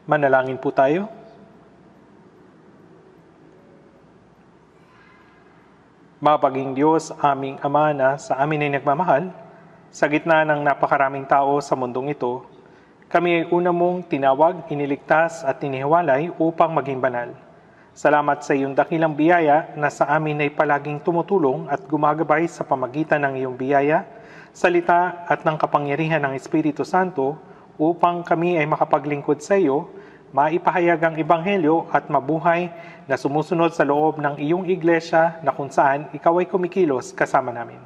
Manalangin po tayo. Mapaging Diyos, aming Ama na sa amin ay nagmamahal, sa gitna ng napakaraming tao sa mundong ito, kami ay una mong tinawag, iniligtas at inihiwalay upang maging banal. Salamat sa iyong dakilang biyaya na sa amin ay palaging tumutulong at gumagabay sa pamagitan ng iyong biyaya, salita at ng kapangyarihan ng Espiritu Santo upang kami ay makapaglingkod sa iyo, maipahayag ang Ebanghelyo at mabuhay na sumusunod sa loob ng iyong iglesia na kung saan ikaw ay kumikilos kasama namin.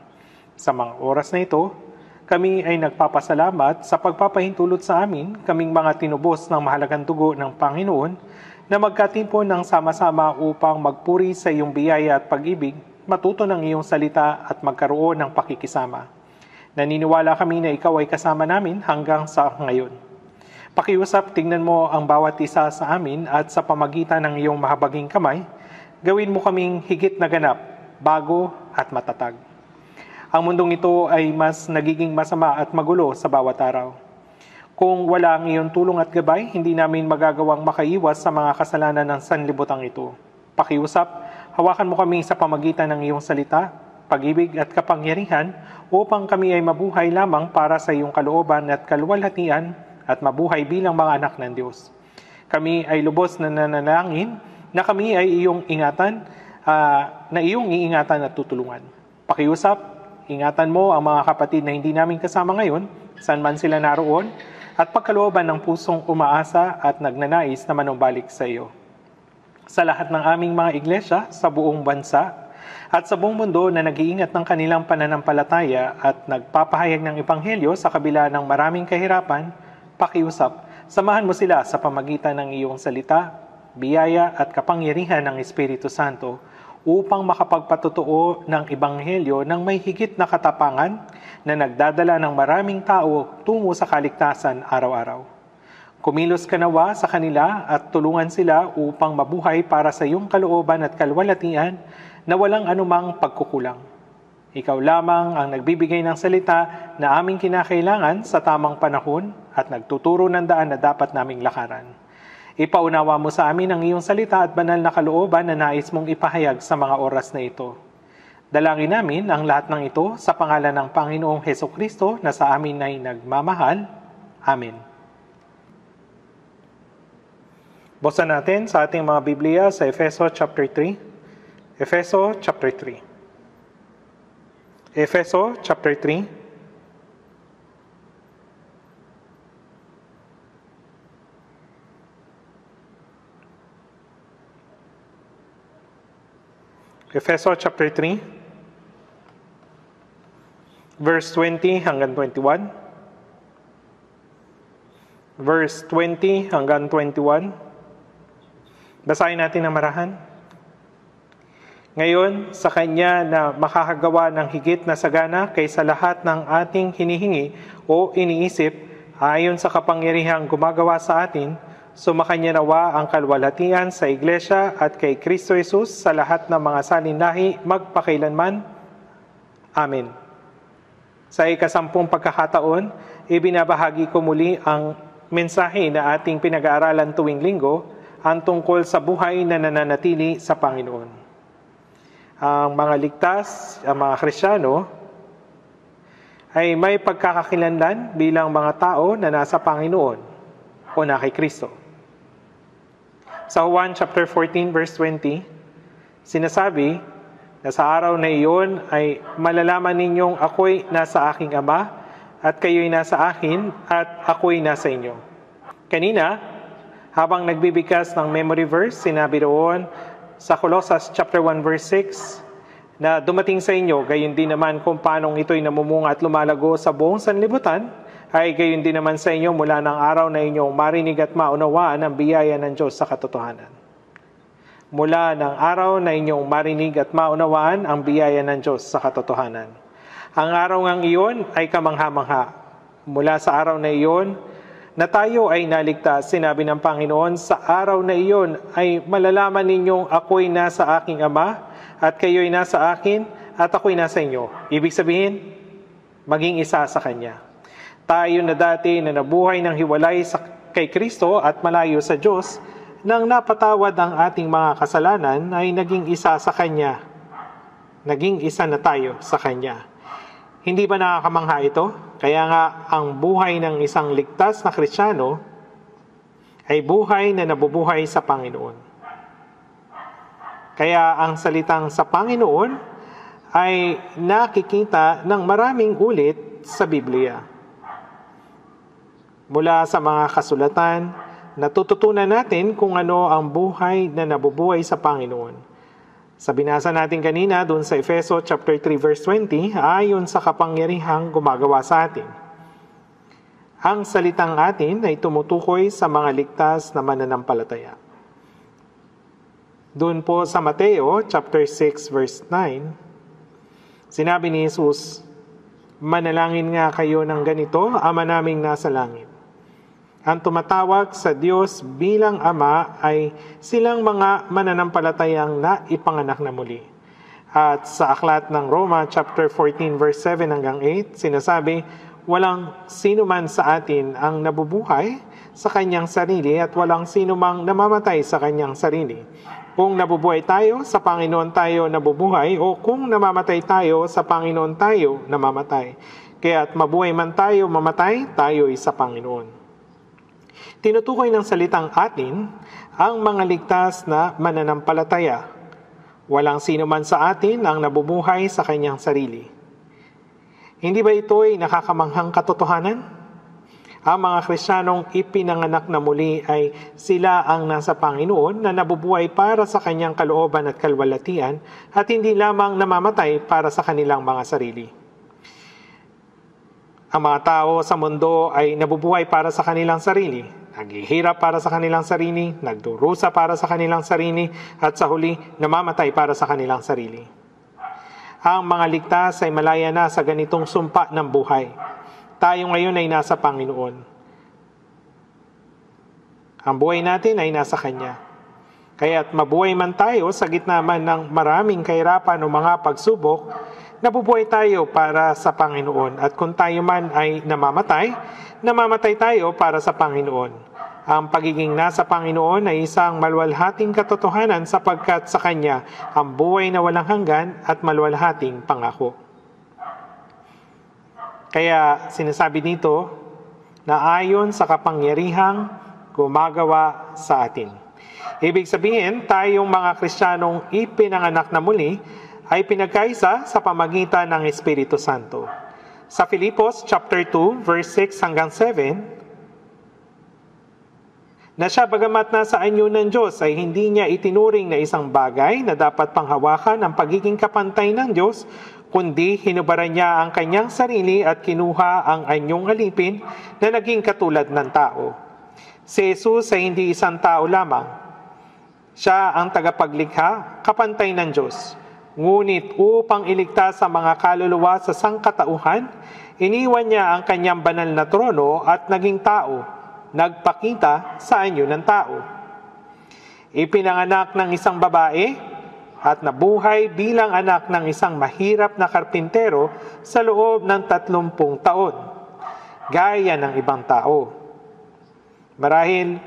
Sa mga oras na ito, kami ay nagpapasalamat sa pagpapahintulot sa amin, kaming mga tinubos ng mahalagang dugo ng Panginoon, na magkatimpo ng sama-sama upang magpuri sa iyong biyaya at pag-ibig, matuto ng iyong salita at magkaroon ng pakikisama. Naniniwala kami na ikaw ay kasama namin hanggang sa ngayon. Pakiusap, tingnan mo ang bawat isa sa amin at sa pamagitan ng iyong mahabaging kamay, gawin mo kaming higit na ganap, bago at matatag. Ang mundong ito ay mas nagiging masama at magulo sa bawat araw. Kung wala ang iyong tulong at gabay, hindi namin magagawang makaiwas sa mga kasalanan ng sanlibutan ito. Pakiusap, hawakan mo kami sa pamagitan ng iyong salita, pag-ibig at kapangyarihan upang kami ay mabuhay lamang para sa iyong kalooban at kaluwalhatian at mabuhay bilang mga anak ng Diyos. Kami ay lubos na nanalangin na kami ay iyong ingatan, iingatan at tutulungan. Pakiusap, ingatan mo ang mga kapatid na hindi namin kasama ngayon, saan man sila naroon, at pagkalooban ng pusong umaasa at nagnanais na manumbalik sa iyo. Sa lahat ng aming mga iglesia sa buong bansa at sa buong mundo na nag-iingat ng kanilang pananampalataya at nagpapahayag ng Ebanghelyo sa kabila ng maraming kahirapan, pakiusap, samahan mo sila sa pamagitan ng iyong salita, biyaya at kapangyarihan ng Espiritu Santo upang makapagpatotoo ng Ebanghelyo ng may higit na katapangan na nagdadala ng maraming tao tungo sa kaligtasan araw-araw. Kumilos ka nawa sa kanila at tulungan sila upang mabuhay para sa iyong kalooban at kalwalhatian na walang anumang pagkukulang. Ikaw lamang ang nagbibigay ng salita na aming kinakailangan sa tamang panahon at nagtuturo ng daan na dapat naming lakaran. Ipaunawa mo sa amin ang iyong salita at banal na kalooban na nais mong ipahayag sa mga oras na ito. Dalangin namin ang lahat ng ito sa pangalan ng Panginoong Hesukristo na sa amin ay nagmamahal. Amen. Buksan natin sa ating mga Biblia sa Efeso chapter 3. Efeso chapter 3. Efeso chapter 3. Efeso chapter 3, verse 20 hanggang 21. Verse 20 hanggang 21. Basahin natin ang marahan. Ngayon, sa Kanya na makakagawa ng higit na sagana kaysa lahat ng ating hinihingi o iniisip, ayon sa kapangyarihang gumagawa sa atin, sumakanya nawa ang kalwalhatian sa Iglesia at kay Kristo Jesus sa lahat ng mga salinlahi magpakailanman. Amen. Sa ikasampung pagkakataon, ibinabahagi ko muli ang mensahe na ating pinag-aaralan tuwing linggo, ang tungkol sa buhay na nananatili sa Panginoon. Ang mga ligtas, ang mga Kristiyano, ay may pagkakakilanlan bilang mga tao na nasa Panginoon o na kay Kristo. Sa Juan chapter 14 verse 20, sinasabi na sa araw na iyon ay malalaman ninyong ako'y nasa aking Ama at kayo'y nasa akin at ako'y nasa inyo. Kanina, habang nagbibigkas ng memory verse, sinabi doon sa Colossus chapter 1 verse 6 na dumating sa inyo, gayon din naman kung paanong ito'y namumunga at lumalago sa buong sanlibutan, ay gayon din naman sa inyo mula ng araw na inyong marinig at maunawaan ang biyaya ng Diyos sa katotohanan. Mula ng araw na inyong marinig at maunawaan ang biyaya ng Diyos sa katotohanan. Ang araw ngang iyon ay kamangha-mangha. Mula sa araw na iyon, na tayo ay naligtas, sinabi ng Panginoon, sa araw na iyon ay malalaman ninyong ako'y nasa aking Ama at kayo'y nasa akin at ako'y nasa inyo. Ibig sabihin, maging isa sa Kanya. Tayo na dati na nabuhay ng hiwalay kay Kristo at malayo sa Diyos, nang napatawad ang ating mga kasalanan ay naging isa sa Kanya. Naging isa na tayo sa Kanya. Hindi ba nakakamangha ito? Kaya nga ang buhay ng isang ligtas na Kristiyano ay buhay na nabubuhay sa Panginoon. Kaya ang salitang sa Panginoon ay nakikita ng maraming ulit sa Biblia. Mula sa mga kasulatan, natututunan natin kung ano ang buhay na nabubuhay sa Panginoon. Sa binasa natin kanina doon sa Efeso chapter 3 verse 20, ayon sa kapangyarihang gumagawa sa atin. Ang salitang atin ay tumutukoy sa mga ligtas na mananampalataya. Doon po sa Mateo chapter 6 verse 9, sinabi ni Jesus, "Manalangin nga kayo ng ganito, Ama naming nasa langit." Ang tumatawag sa Diyos bilang Ama ay silang mga mananampalatayang naipanganak na muli. At sa aklat ng Roma chapter 14 verse 7 hanggang 8, sinasabi, walang sino man sa atin ang nabubuhay sa kanyang sarili at walang sino mang namamatay sa kanyang sarili. Kung nabubuhay tayo, sa Panginoon tayo nabubuhay, o kung namamatay tayo, sa Panginoon tayo namamatay. Kaya't mabuhay man tayo, mamatay, tayo ay sa Panginoon. Tinutukoy ng salitang atin ang mga ligtas na mananampalataya. Walang sino man sa atin ang nabubuhay sa kanyang sarili. Hindi ba ito ay nakakamanghang katotohanan? Ang mga Kristiyanong ipinanganak na muli ay sila ang nasa Panginoon na nabubuhay para sa kanyang kalooban at kalwalatian at hindi lamang namamatay para sa kanilang mga sarili. Ang mga tao sa mundo ay nabubuhay para sa kanilang sarili, naghihirap para sa kanilang sarili, nagdurusa para sa kanilang sarili, at sa huli, namamatay para sa kanilang sarili. Ang mga ligtas ay malaya na sa ganitong sumpa ng buhay. Tayo ngayon ay nasa Panginoon. Ang buhay natin ay nasa Kanya. Kaya't mabuhay man tayo sa gitna man ng maraming kahirapan o mga pagsubok, nabubuhay tayo para sa Panginoon. At kung tayo man ay namamatay tayo para sa Panginoon. Ang pagiging nasa Panginoon ay isang maluwalhating katotohanan sapagkat sa Kanya ang buhay na walang hanggan at maluwalhating pangako. Kaya sinasabi dito na ayon sa kapangyarihang gumagawa sa atin. Ibig sabihin, tayong mga Kristiyanong ipinanganak na muli ay pinagkaisa sa pamagitan ng Espiritu Santo. Sa Filipos chapter 2 verse 6 hanggang 7, na siya bagamat nasa anyo ng Diyos ay hindi niya itinuring na isang bagay na dapat panghawakan ang pagiging kapantay ng Diyos, kundi hinubaran niya ang kanyang sarili at kinuha ang anyong alipin na naging katulad ng tao. Si Jesus ay hindi isang tao lamang. Siya ang tagapaglikha, kapantay ng Diyos. Ngunit upang iligtas ang mga kaluluwa sa sangkatauhan, iniwan niya ang kanyang banal na trono at naging tao. Nagpakita sa anyo ng tao. Ipinanganak ng isang babae at nabuhay bilang anak ng isang mahirap na karpintero sa loob ng 30 taon, gaya ng ibang tao. Marahil,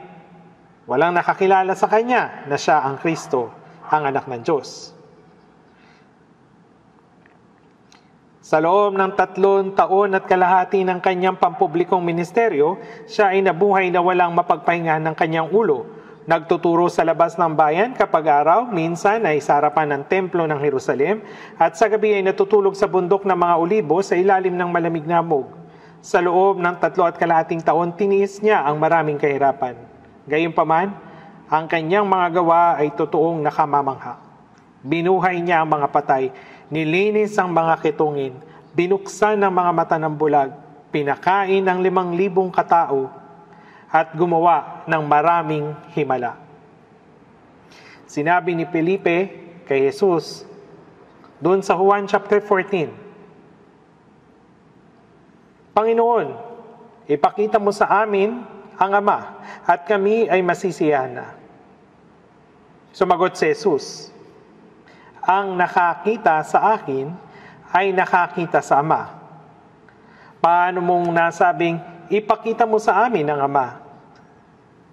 walang nakakilala sa kanya na siya ang Kristo, ang anak ng Diyos. Sa loob ng 3 taon at kalahati ng kanyang pampublikong ministeryo, siya ay nabuhay na walang mapagpahinga ng kanyang ulo. Nagtuturo sa labas ng bayan kapag araw, minsan ay sa harapan ng templo ng Jerusalem, at sa gabi ay natutulog sa bundok ng mga olibo sa ilalim ng malamig na hamog. Sa loob ng 3 at kalahating taon, tiniis niya ang maraming kahirapan. Gayunpaman, ang kanyang mga gawa ay totoong nakamamangha. Binuhay niya ang mga patay, nilinis ang mga kitungin, binuksan ang mga mata ng bulag, pinakain ang 5,000 katao, at gumawa ng maraming himala. Sinabi ni Felipe kay Jesus, doon sa Juan chapter 14, Panginoon, ipakita mo sa amin ang Ama, at kami ay masisiyahan na. Sumagot si Jesus, ang nakakita sa akin ay nakakita sa Ama. Paano mong nasabing, ipakita mo sa amin ang Ama?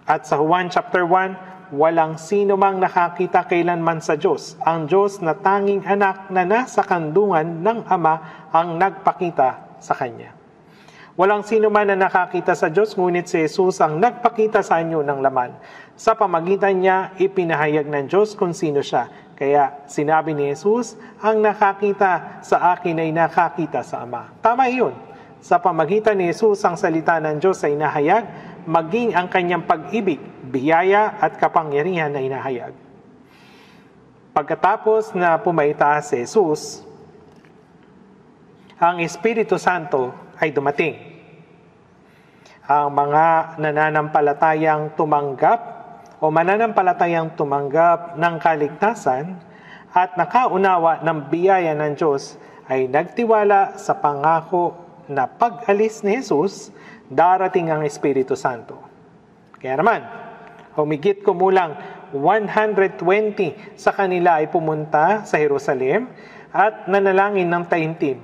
At sa Juan chapter 1, walang sino mang nakakita kailanman sa Diyos. Ang Diyos na tanging anak na nasa kandungan ng Ama ang nagpakita sa Kanya. Walang sino man na nakakita sa Diyos, ngunit si Jesus ang nagpakita sa inyo ng laman. Sa pamagitan niya, ipinahayag ng Diyos kung sino siya. Kaya sinabi ni Jesus, ang nakakita sa akin ay nakakita sa Ama. Tama iyon. Sa pamagitan ni Jesus, ang salita ng Diyos ay nahayag, maging ang kanyang pag-ibig, biyaya at kapangyarihan ay nahayag. Pagkatapos na pumaitaas si Jesus, ang Espiritu Santo ay dumating. Ang mga nananampalatayang tumanggap o mananampalatayang tumanggap ng kaligtasan at nakaunawa ng biyaya ng Diyos ay nagtiwala sa pangako na pag-alis ni Jesus, darating ang Espiritu Santo. Kaya naman, humigit kumulang 120 sa kanila ay pumunta sa Jerusalem at nanalangin ng taimtim.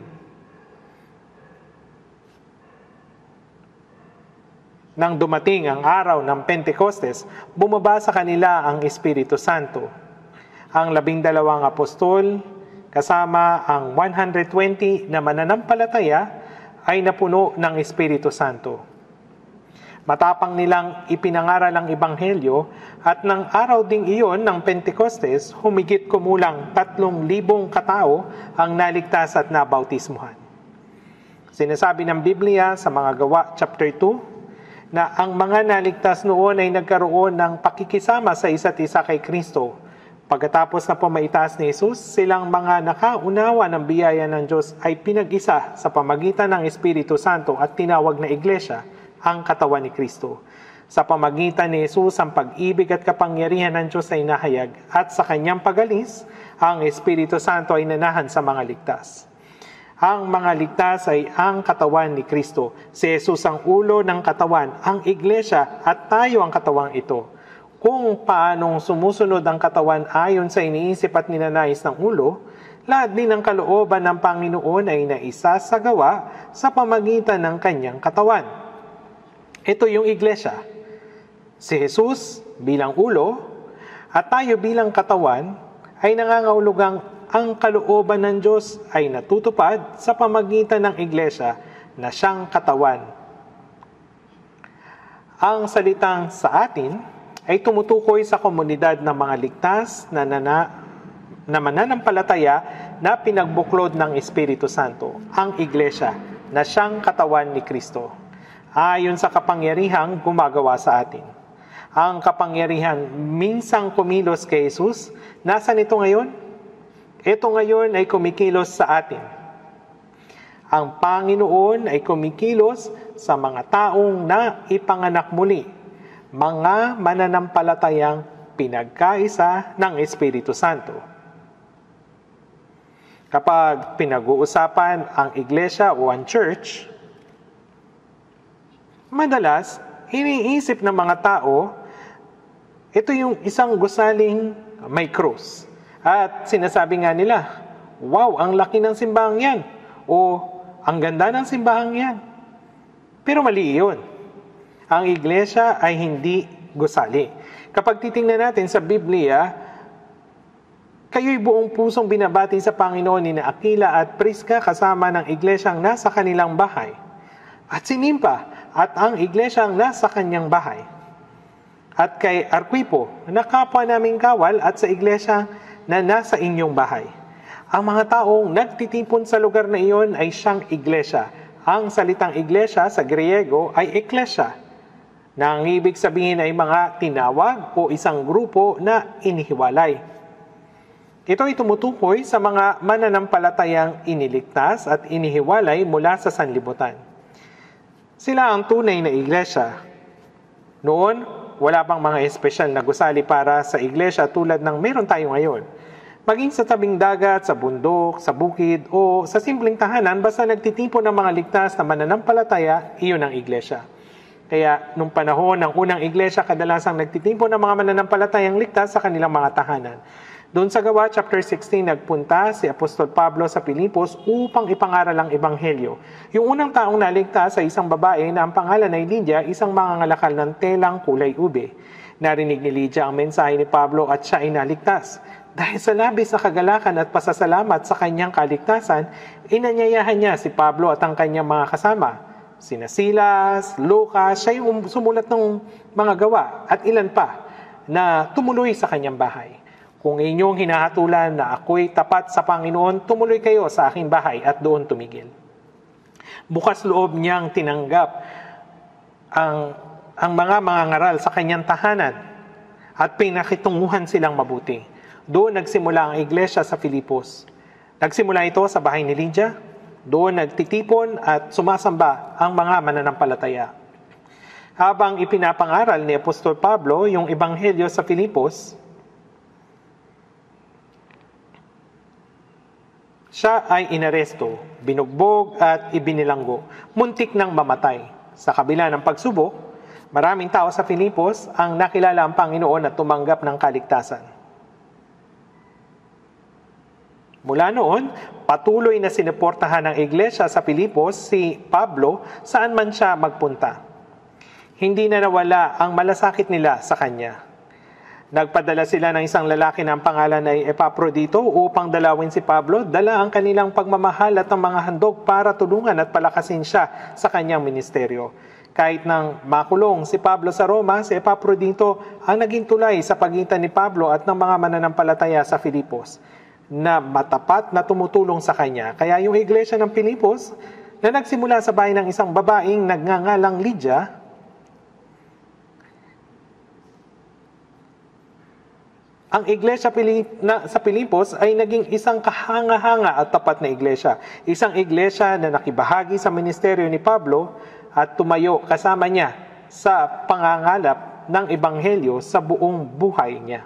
Nang dumating ang araw ng Pentecostes, bumaba sa kanila ang Espiritu Santo. Ang 12 apostol, kasama ang 120 na mananampalataya, ay napuno ng Espiritu Santo. Matapang nilang ipinangaral ang Ebanghelyo at ng araw ding iyon ng Pentecostes, humigit kumulang 3,000 katao ang naligtas at nabautismuhan. Sinasabi ng Biblia sa mga Gawa chapter 2, na ang mga naligtas noon ay nagkaroon ng pakikisama sa isa't isa kay Kristo. Pagkatapos na pumaitaas ni Jesus, silang mga nakaunawa ng biyaya ng Diyos ay pinag-isa sa pamagitan ng Espiritu Santo at tinawag na iglesia, ang katawan ni Kristo. Sa pamagitan ni Jesus, ang pag-ibig at kapangyarihan ng Diyos ay nahayag at sa kanyang pag-alis, ang Espiritu Santo ay nanahan sa mga ligtas. Ang mga ligtas ay ang katawan ni Kristo. Si Jesus ang ulo ng katawan, ang iglesia at tayo ang katawang ito. Kung paanong sumusunod ang katawan ayon sa iniisip at ninanais ng ulo, lahat din ng kalooban ng Panginoon ay naisasagawa sa pamagitan ng kanyang katawan. Ito yung iglesia. Si Jesus bilang ulo at tayo bilang katawan ay nangangahulugang ang kalooban ng Diyos ay natutupad sa pamagitan ng iglesia na siyang katawan. Ang salitang sa atin ay tumutukoy sa komunidad ng mga ligtas na mananampalataya na pinagbuklod ng Espiritu Santo, ang iglesia na siyang katawan ni Kristo, ayon sa kapangyarihang gumagawa sa atin. Ang kapangyarihan minsang kumilos kay Jesus, nasaan ito ngayon? Ito ngayon ay kumikilos sa atin. Ang Panginoon ay kumikilos sa mga taong na ipanganak muli, mga mananampalatayang pinagkaisa ng Espiritu Santo. Kapag pinag-uusapan ang iglesia o ang church, madalas iniisip ng mga tao, ito yung isang gusaling may krus. At sinasabi nga nila, wow, ang laki ng simbahang yan. O, ang ganda ng simbahang yan. Pero mali yun. Ang iglesia ay hindi gusali. Kapag titingnan natin sa Biblia, kayo'y buong pusong binabati sa Panginoon ni Aquila at Prisca kasama ng iglesyang nasa kanilang bahay. At si Nympha at ang iglesyang nasa kanyang bahay. At kay Arquipo, na kapwa naming kawal at sa iglesyang na nasa inyong bahay. Ang mga taong nagtitipon sa lugar na iyon ay siyang iglesia. Ang salitang iglesia sa Griego ay eklesia, na ang ibig sabihin ay mga tinawag o isang grupo na inihiwalay. Ito ay tumutukoy sa mga mananampalatayang iniligtas at inihiwalay mula sa sanlibutan. Sila ang tunay na iglesia. Noon, wala pang mga espesyal na gusali para sa iglesia tulad ng meron tayo ngayon. Maging sa tabing dagat, sa bundok, sa bukid, o sa simpleng tahanan, basta nagtitipon ng mga ligtas na mananampalataya, iyon ang iglesia. Kaya, nung panahon ng unang iglesia, kadalasang nagtitipon ng mga mananampalatayang ligtas sa kanilang mga tahanan. Doon sa Gawa chapter 16, nagpunta si Apostol Pablo sa Filipos upang ipangaral ang Ebanghelyo. Yung unang taong naligtas sa isang babae na ang pangalan ay Lydia, isang mangangalakal ng telang kulay ube. Narinig ni Lydia ang mensahe ni Pablo at siya ay naligtas. Dahil sa labis na kagalakan at pasasalamat sa kanyang kaligtasan, inanyayahan niya si Pablo at ang kanyang mga kasama. Sina Silas, Lucas, siya yung sumulat ng mga gawa at ilan pa na tumuloy sa kanyang bahay. Kung inyong hinahatulan na ako'y tapat sa Panginoon, tumuloy kayo sa aking bahay at doon tumigil. Bukas loob niyang tinanggap ang mga mangangaral sa kanyang tahanan at pinakitunguhan silang mabuti. Doon nagsimula ang iglesia sa Filipos. Nagsimula ito sa bahay ni Lydia. Doon nagtitipon at sumasamba ang mga mananampalataya. Habang ipinapangaral ni Apostol Pablo yung Ebanghelyo sa Filipos, siya ay inaresto, binugbog at ibinilanggo. Muntik nang mamatay. Sa kabila ng pagsubok, maraming tao sa Filipos ang nakilala ang Panginoon at tumanggap ng kaligtasan. Mula noon, patuloy na sinuportahan ng iglesia sa Filipos si Pablo saan man siya magpunta. Hindi na nawala ang malasakit nila sa kanya. Nagpadala sila ng isang lalaki na ang pangalan ay Epaprodito upang dalawin si Pablo, dala ang kanilang pagmamahal at ang mga handog para tulungan at palakasin siya sa kanyang ministeryo. Kahit nang makulong si Pablo sa Roma, si Epaprodito ang naging tulay sa pagitan ni Pablo at ng mga mananampalataya sa Filipos na matapat na tumutulong sa kanya. Kaya yung iglesia ng Filipos na nagsimula sa bahay ng isang babaeng nagngangalang Lydia, ang iglesia sa Filipos ay naging isang kahanga-hanga at tapat na iglesia. Isang iglesia na nakibahagi sa ministeryo ni Pablo at tumayo kasama niya sa pangangalap ng Ebanghelyo sa buong buhay niya.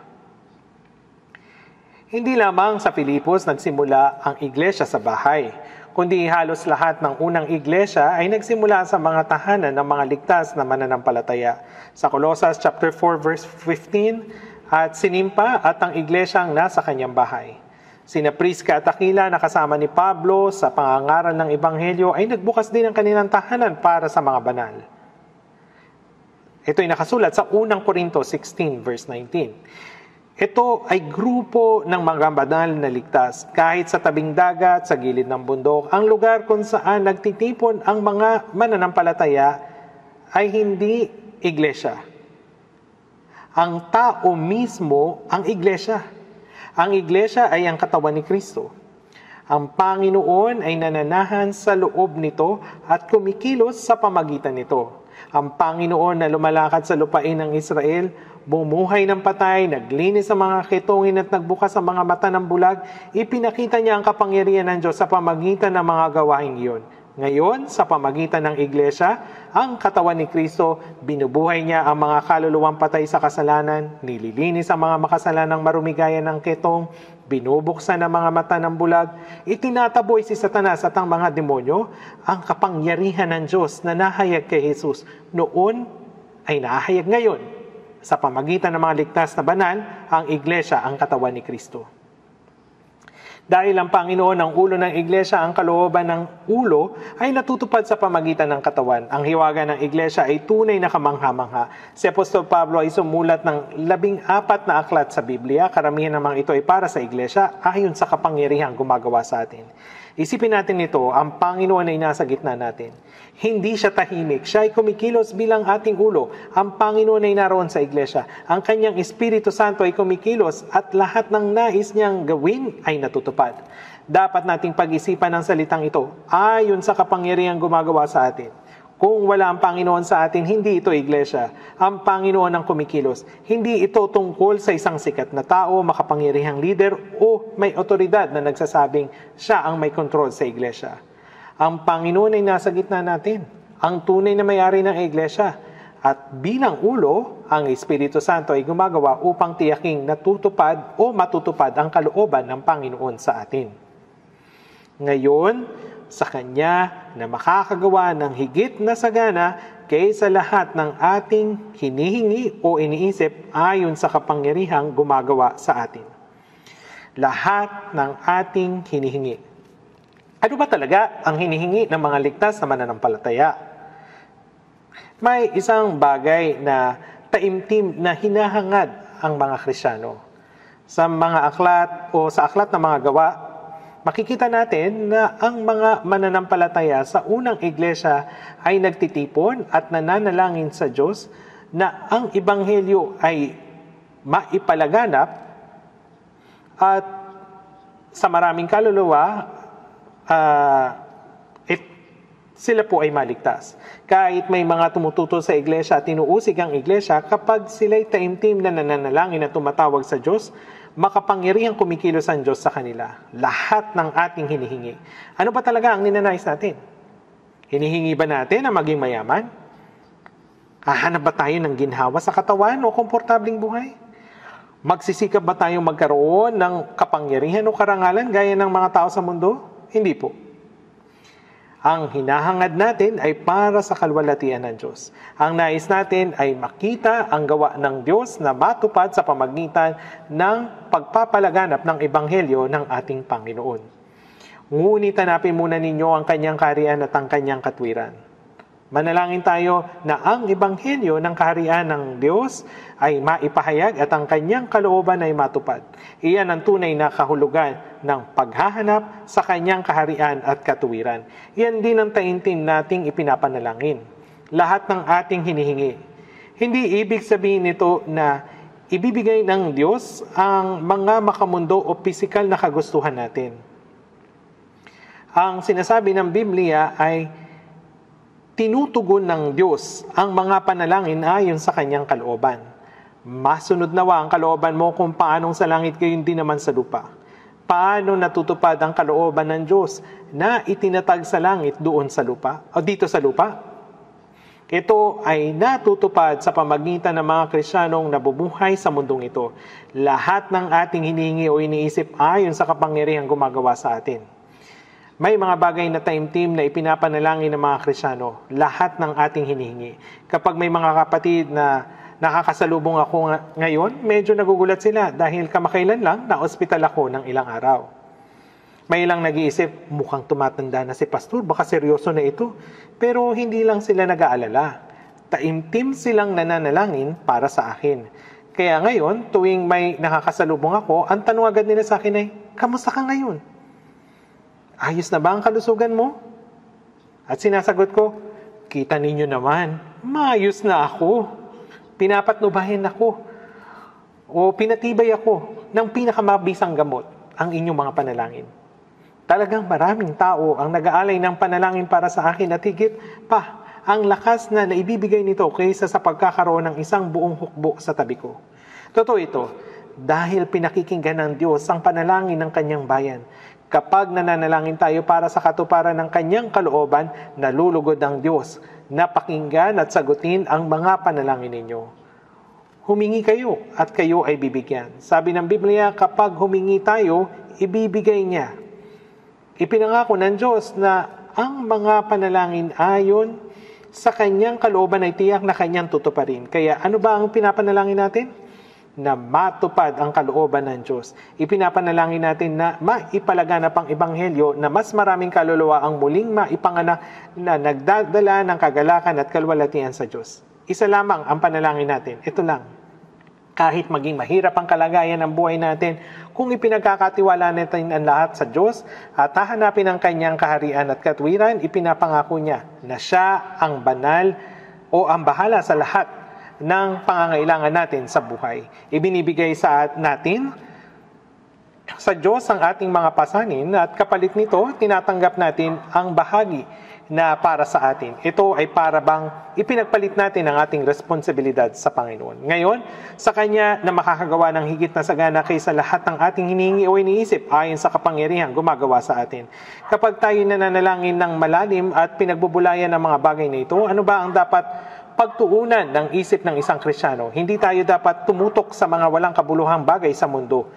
Hindi lamang sa Filipos nagsimula ang iglesia sa bahay, kundi halos lahat ng unang iglesia ay nagsimula sa mga tahanan ng mga ligtas na mananampalataya. Sa Colossus chapter 4 verse 15, at sinimpa at ang iglesyang nasa kanyang bahay. Sina Prisca at Aquila na kasama ni Pablo sa pangangaral ng Ebanghelyo ay nagbukas din ang kanilang tahanan para sa mga banal. Ito ay nakasulat sa 1 Corinto 16 verse 19. Ito ay grupo ng mga banal na ligtas. Kahit sa tabing dagat, sa gilid ng bundok, ang lugar kung saan nagtitipon ang mga mananampalataya ay hindi iglesia. Ang tao mismo ang iglesia. Ang iglesia ay ang katawan ni Kristo. Ang Panginoon ay nananahan sa loob nito at kumikilos sa pamagitan nito. Ang Panginoon na lumalakad sa lupain ng Israel, bumuhay ng patay, naglinis sa mga kitungin at nagbukas sa mga mata ng bulag, ipinakita niya ang kapangyarihan ng Diyos sa pamagitan ng mga gawaing iyon. Ngayon, sa pamagitan ng iglesia, ang katawan ni Kristo, binubuhay niya ang mga kaluluwang patay sa kasalanan, nililinis ang mga makasalanang marumigaya ng ketong, binubuksan ang mga mata ng bulag, itinataboy si Satanas at ang mga demonyo, ang kapangyarihan ng Diyos na nahayag kay Jesus noon ay nahayag ngayon. Sa pamagitan ng mga ligtas na banal, ang iglesia ang katawan ni Kristo. Dahil ang Panginoon ang ulo ng iglesia, ang kalooban ng ulo ay natutupad sa pamagitan ng katawan. Ang hiwaga ng iglesia ay tunay na kamangha-mangha. Si Apostol Pablo ay sumulat ng 14 na aklat sa Biblia. Karamihan namang ito ay para sa iglesia ayon sa kapangyarihang gumagawa sa atin. Isipin natin ito, ang Panginoon ay nasa gitna natin. Hindi siya tahimik, siya ay kumikilos bilang ating ulo. Ang Panginoon ay naroon sa iglesia. Ang kanyang Espiritu Santo ay kumikilos at lahat ng nais niyang gawin ay natutupad. Dapat nating pag-isipan ang salitang ito ayon sa kapangyarihang gumagawa sa atin. Kung wala ang Panginoon sa atin, hindi ito iglesia. Ang Panginoon ang kumikilos. Hindi ito tungkol sa isang sikat na tao, makapangyarihang leader o may otoridad na nagsasabing siya ang may kontrol sa iglesia. Ang Panginoon ay nasa gitna natin. Ang tunay na may-ari ng iglesia. At bilang ulo, ang Espiritu Santo ay gumagawa upang tiyaking natutupad o matutupad ang kalooban ng Panginoon sa atin. Ngayon, sa Kanya na makakagawa ng higit na sagana kaysa lahat ng ating hinihingi o iniisip ayon sa kapangyarihang gumagawa sa atin. lahat ng ating hinihingi. Ano ba talaga ang hinihingi ng mga ligtas na mananampalataya? May isang bagay na taimtim na hinahangad ang mga Kristiyano. Sa mga aklat o sa aklat ng mga gawa, makikita natin na ang mga mananampalataya sa unang iglesia ay nagtitipon at nananalangin sa Diyos na ang ebanghelyo ay maipalaganap at sa maraming kaluluwa, sila po ay maligtas. Kahit may mga tumututo sa iglesia at tinuusig ang iglesia, kapag sila'y taimtim na nananalangin at tumatawag sa Diyos, makapangyarihang kumikilos ang Diyos sa kanila. Lahat ng ating hinihingi. Ano ba talaga ang ninanais natin? Hinihingi ba natin na maging mayaman? Hahanap ba tayo ng ginhawa sa katawan o komportabling buhay? Magsisikap ba tayong magkaroon ng kapangyarihan o karangalan gaya ng mga tao sa mundo? Hindi po. Ang hinahangad natin ay para sa kalwalhatian ng Diyos. Ang nais natin ay makita ang gawa ng Diyos na matupad sa pamagitan ng pagpapalaganap ng ebanghelyo ng ating Panginoon. Ngunit hanapin muna ninyo ang kanyang kaharian at ang kanyang katwiran. Manalangin tayo na ang ebanghelyo ng kaharian ng Diyos ay maipahayag at ang kanyang kalooban ay matupad. Iyan ang tunay na kahulugan ng paghahanap sa kanyang kaharian at katuwiran. Iyan din ang taimtim nating ipinapanalangin. Lahat ng ating hinihingi. Hindi ibig sabihin nito na ibibigay ng Diyos ang mga makamundo o pisikal na kagustuhan natin. Ang sinasabi ng Biblia ay tinutugon ng Diyos ang mga panalangin ayon sa kanyang kalooban. Masunod nawa ang kalooban mo kung paanong sa langit gayon din naman sa lupa. Paano natutupad ang kalooban ng Diyos na itinatag sa langit doon sa lupa o dito sa lupa? Ito ay natutupad sa pamagitan ng mga Kristiyanong nabubuhay sa mundong ito. Lahat ng ating hinihingi o iniisip ayon sa kapangyarihang gumagawa sa atin. May mga bagay na taimtim na ipinapanalangin ng mga Kristiyano, lahat ng ating hinihingi. Kapag may mga kapatid na nakakasalubong ako ngayon, medyo nagugulat sila dahil kamakailan lang na-ospital ako ng ilang araw. May ilang nag-iisip, mukhang tumatanda na si Pastor, baka seryoso na ito. Pero hindi lang sila nag-aalala. Taimtim silang nananalangin para sa akin. Kaya ngayon, tuwing may nakakasalubong ako, ang tanong agad nila sa akin ay, kamusta ka ngayon? Ayos na ba ang kalusugan mo? At sinasagot ko, kita ninyo naman, maayos na ako. Pinapatnubayan ako. O pinatibay ako ng pinakamabisang gamot ang inyong mga panalangin. Talagang maraming tao ang nag-aalay ng panalangin para sa akin at higit pa ang lakas na naibibigay nito kaysa sa pagkakaroon ng isang buong hukbo sa tabi ko. Totoo ito, dahil pinakikinggan ng Diyos ang panalangin ng kanyang bayan. Kapag nananalangin tayo para sa katuparan ng kanyang kalooban, nalulugod ang Diyos na pakinggan at sagutin ang mga panalangin ninyo. Humingi kayo at kayo ay bibigyan. Sabi ng Biblia, kapag humingi tayo, ibibigay niya. Ipinangako ng Diyos na ang mga panalangin ayon sa kanyang kalooban ay tiyak na kanyang tutuparin. Kaya ano ba ang pinapanalangin natin? Na matupad ang kalooban ng Diyos. Ipinapanalangin natin na maipalaganap ang ebanghelyo na mas maraming kaluluwa ang muling maipanganak na nagdadala ng kagalakan at kalwalhatian sa Diyos. Isa lamang ang panalangin natin. Ito lang. Kahit maging mahirap ang kalagayan ng buhay natin, kung ipinagkakatiwala natin ang lahat sa Diyos at hahanapin ang kanyang kaharian at katwiran, ipinapangako niya na siya ang banal o ang bahala sa lahat ng pangangailangan natin sa buhay. Ibinibigay sa natin sa Diyos ang ating mga pasanin at kapalit nito, tinatanggap natin ang bahagi na para sa atin. Ito ay para bang ipinagpalit natin ang ating responsibilidad sa Panginoon. Ngayon, sa Kanya na makakagawa ng higit na sagana kaysa lahat ng ating hinihingi o iniisip ayon sa kapangyarihan gumagawa sa atin. Kapag tayo nananalangin ng malalim at pinagbubulayan ng mga bagay na ito, ano ba ang dapat pagtuunan ng isip ng isang Kristiyano? Hindi tayo dapat tumutok sa mga walang kabuluhang bagay sa mundo.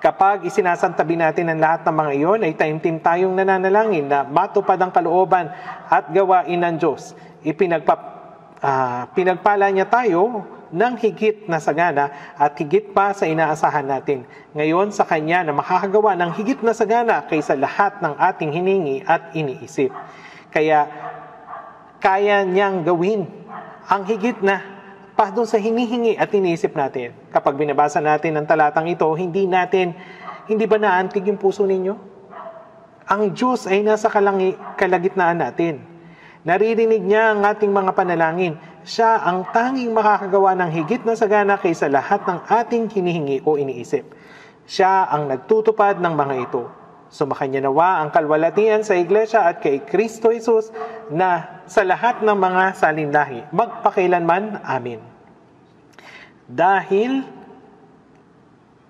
Kapag isinasantabi natin ang lahat ng mga iyon, ay taimtim tayong nananalangin na matupad ang kalooban at gawain ng Diyos. Pinagpala niya tayo ng higit na sagana at higit pa sa inaasahan natin. Ngayon sa Kanya na makakagawa ng higit na sagana kaysa lahat ng ating hiningi at iniisip. Kaya kaya niyang gawin ang higit na pa doon sa hinihingi at iniisip natin. Kapag binabasa natin ang talatang ito, hindi ba naantig yung puso ninyo? Ang Diyos ay nasa kalagitnaan natin. Naririnig niya ang ating mga panalangin. Siya ang tanging makakagawa ng higit na sagana kaysa lahat ng ating hinihingi o iniisip. Siya ang nagtutupad ng mga ito. Sumakanya nawa ang kalwalatian sa Iglesia at kay Kristo Jesus na sa lahat ng mga salinlahi, magpakailanman. Amin. Dahil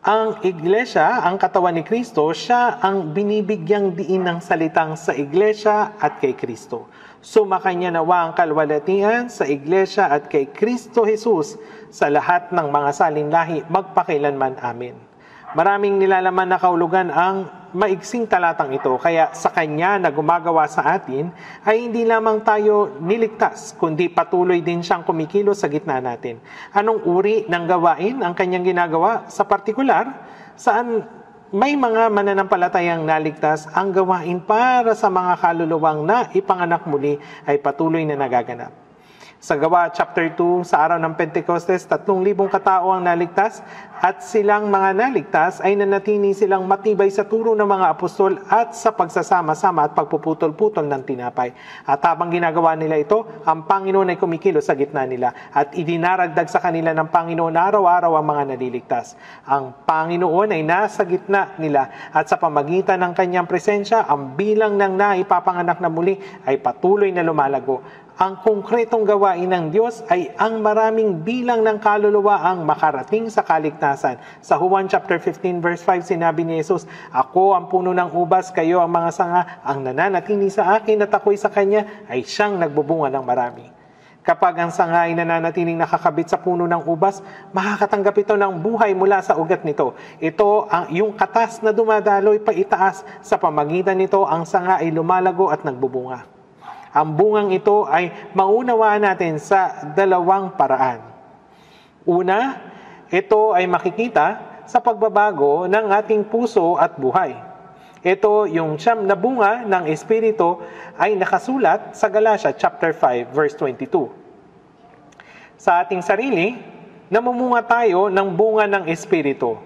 ang Iglesia, ang katawan ni Kristo, siya ang binibigyang diin ng salitang sa Iglesia at kay Kristo. Sumakanya nawa ang kalwalatian sa Iglesia at kay Kristo Jesus sa lahat ng mga salinlahi, magpakailanman. Amin. Maraming nilalaman na kahulugan ang maigsing talatang ito, kaya sa Kanya na gumagawa sa atin ay hindi lamang tayo niligtas, kundi patuloy din siyang kumikilos sa gitna natin. Anong uri ng gawain ang Kanyang ginagawa? Sa partikular, saan may mga mananampalatayang naligtas, ang gawain para sa mga kaluluwang na ipanganak muli ay patuloy na nagaganap. Sa Gawa chapter 2, sa araw ng Pentecostes, 3,000 katao ang naligtas at silang mga naligtas ay nanatili silang matibay sa turo ng mga apostol at sa pagsasama-sama at pagpuputol-putol ng tinapay. At habang ginagawa nila ito, ang Panginoon ay kumikilos sa gitna nila at idinaragdag sa kanila ng Panginoon araw-araw ang mga naliligtas. Ang Panginoon ay nasa gitna nila at sa pamagitan ng Kanyang presensya, ang bilang ng naipapanganak na muli ay patuloy na lumalago. Ang konkretong gawain ng Diyos ay ang maraming bilang ng kaluluwa ang makarating sa kaligtasan. Sa Juan chapter 15 verse 5 sinabi ni Jesus, "Ako ang puno ng ubas, kayo ang mga sanga, ang nananatili sa akin at ako'y sa Kanya ay siyang nagbubunga ng marami." Kapag ang sanga ay nananatiling nakakabit sa puno ng ubas, makakatanggap ito ng buhay mula sa ugat nito. Ito yung katas na dumadaloy pa itaas. Sa pamagitan nito, ang sanga ay lumalago at nagbubunga. Ang bungang ito ay maunawaan natin sa dalawang paraan. Una, ito ay makikita sa pagbabago ng ating puso at buhay. Ito yung siyam na bunga ng Espiritu ay nakasulat sa Galatia chapter 5 verse 22. Sa ating sarili, namumunga tayo ng bunga ng Espiritu.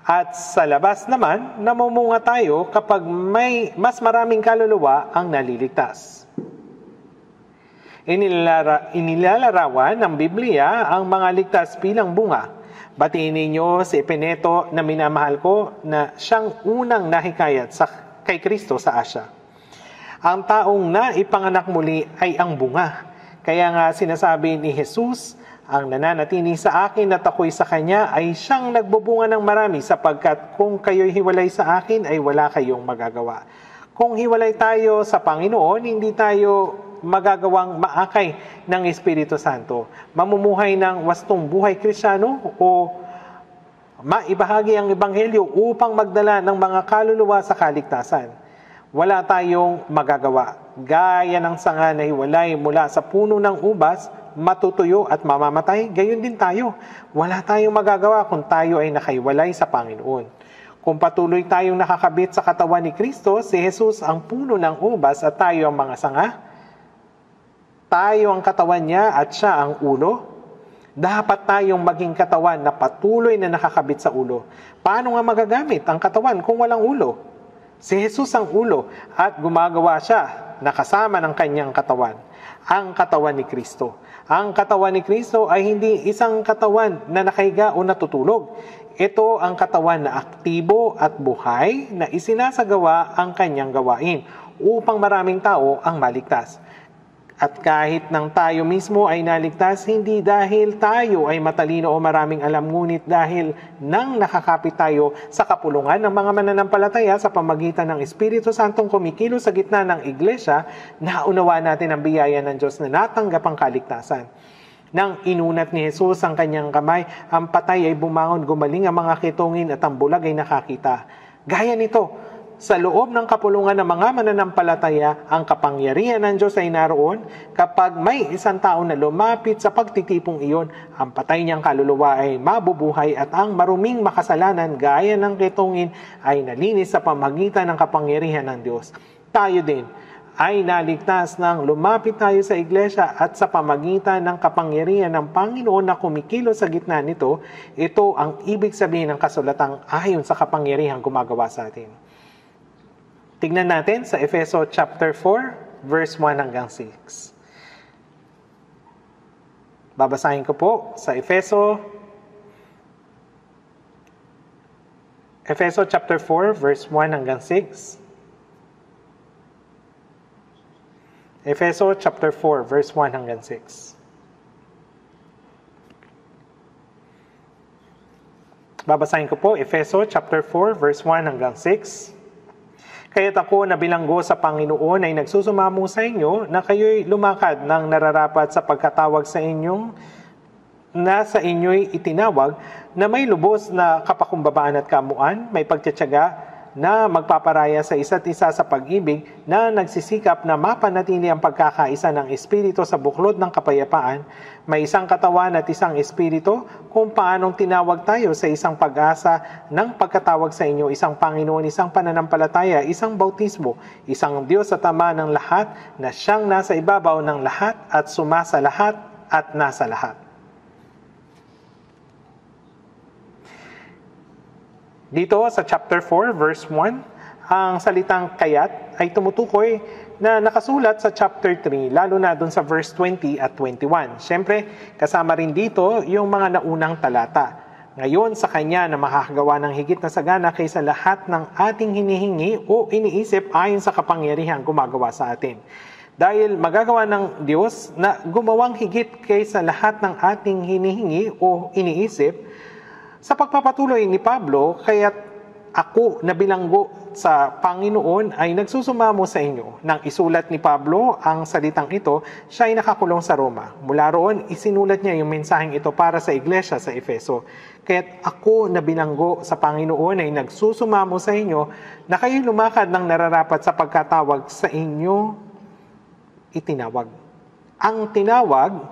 At sa labas naman, namumunga tayo kapag may mas maraming kaluluwa ang naliligtas. Inilalarawan ng Biblia ang mga ligtas bilang bunga. Batiin ninyo si Epeneto na minamahal ko na siyang unang nahikayat kay Kristo sa Asya. Ang taong naipanganak muli ay ang bunga. Kaya nga sinasabi ni Jesus, "Ang nananatili sa akin at ako'y sa Kanya ay siyang nagbubunga ng marami sapagkat kung kayo'y hiwalay sa akin ay wala kayong magagawa." Kung hiwalay tayo sa Panginoon, hindi tayo magagawang maakay ng Espiritu Santo. Mamumuhay ng wastong buhay Kristiyano o maibahagi ang Ebanghelyo upang magdala ng mga kaluluwa sa kaligtasan. Wala tayong magagawa. Gaya ng sanga na hiwalay mula sa puno ng ubas, matutuyo at mamamatay, gayon din tayo. Wala tayong magagawa kung tayo ay nakahiwalay sa Panginoon. Kung patuloy tayong nakakabit sa katawan ni Kristo, si Jesus ang puno ng ubas at tayo ang mga sanga, tayo ang katawan niya at siya ang ulo, dapat tayong maging katawan na patuloy na nakakabit sa ulo. Paano nga magagamit ang katawan kung walang ulo? Si Jesus ang ulo at gumagawa siya nakasama ng kanyang katawan, ang katawan ni Kristo. Ang katawan ni Kristo ay hindi isang katawan na nakahiga o natutulog. Ito ang katawan na aktibo at buhay na isinasagawa ang kanyang gawain upang maraming tao ang maligtas. At kahit nang tayo mismo ay naligtas, hindi dahil tayo ay matalino o maraming alam, ngunit dahil nang nakakapit tayo sa kapulungan ng mga mananampalataya sa pamagitan ng Espiritu Santong kumikilos sa gitna ng Iglesia, naunawaan natin ang biyaya ng Diyos na natanggap ang kaligtasan. Nang inunat ni Jesus ang kanyang kamay, ang patay ay bumangon, gumaling ang mga kitungin at ang bulag ay nakakita. Gaya nito, sa loob ng kapulungan ng mga mananampalataya, ang kapangyarihan ng Diyos ay naroon kapag may isang tao na lumapit sa pagtitipong iyon, ang patay niyang kaluluwa ay mabubuhay at ang maruming makasalanan gaya ng ketungin ay nalinis sa pamagitan ng kapangyarihan ng Diyos. Tayo din ay naligtas nang lumapit tayo sa iglesia at sa pamagitan ng kapangyarihan ng Panginoon na kumikilos sa gitna nito. Ito ang ibig sabihin ng kasulatang ayon sa kapangyarihang gumagawa sa atin. Tignan natin sa Efeso chapter 4, verse 1 hanggang 6. Babasahin ko po sa Efeso chapter 4, verse 1 hanggang 6. Efeso chapter 4, verse 1 hanggang 6. Babasahin ko po, Efeso chapter 4, verse 1 hanggang 6. Kaya't ako na bilanggo sa Panginoon ay nagsusumamo sa inyo na kayo'y lumakad ng nararapat sa pagkatawag sa inyong na sa inyo'y itinawag na may lubos na kapakumbabaan at kamuan, may pagtiyatsaga na magpaparaya sa isa't isa sa pag-ibig na nagsisikap na mapanatili ang pagkakaisa ng Espiritu sa buklod ng kapayapaan, may isang katawan at isang Espiritu, kung paanong tinawag tayo sa isang pag-asa ng pagkatawag sa inyo, isang Panginoon, isang pananampalataya, isang bautismo, isang Diyos at Ama ng lahat na siyang nasa ibabaw ng lahat at sumasa lahat at nasa lahat. Dito sa chapter 4, verse 1, ang salitang kayat ay tumutukoy na nakasulat sa chapter 3, lalo na dun sa verse 20 at 21. Siyempre, kasama rin dito yung mga naunang talata. Ngayon, sa Kanya na makakagawa ng higit na sagana kaysa lahat ng ating hinihingi o iniisip ayon sa kapangyarihang gumagawa sa atin. Dahil magagawa ng Diyos na gumawang higit kaysa lahat ng ating hinihingi o iniisip, sa pagpapatuloy ni Pablo, kaya't ako na bilanggo sa Panginoon ay nagsusumamo sa inyo. Nang isulat ni Pablo ang salitang ito, siya ay nakakulong sa Roma. Mula roon, isinulat niya yung mensaheng ito para sa iglesia sa Efeso. Kaya't ako na bilanggo sa Panginoon ay nagsusumamo sa inyo na kayo lumakad ng nararapat sa pagkatawag sa inyo itinawag. Ang tinawag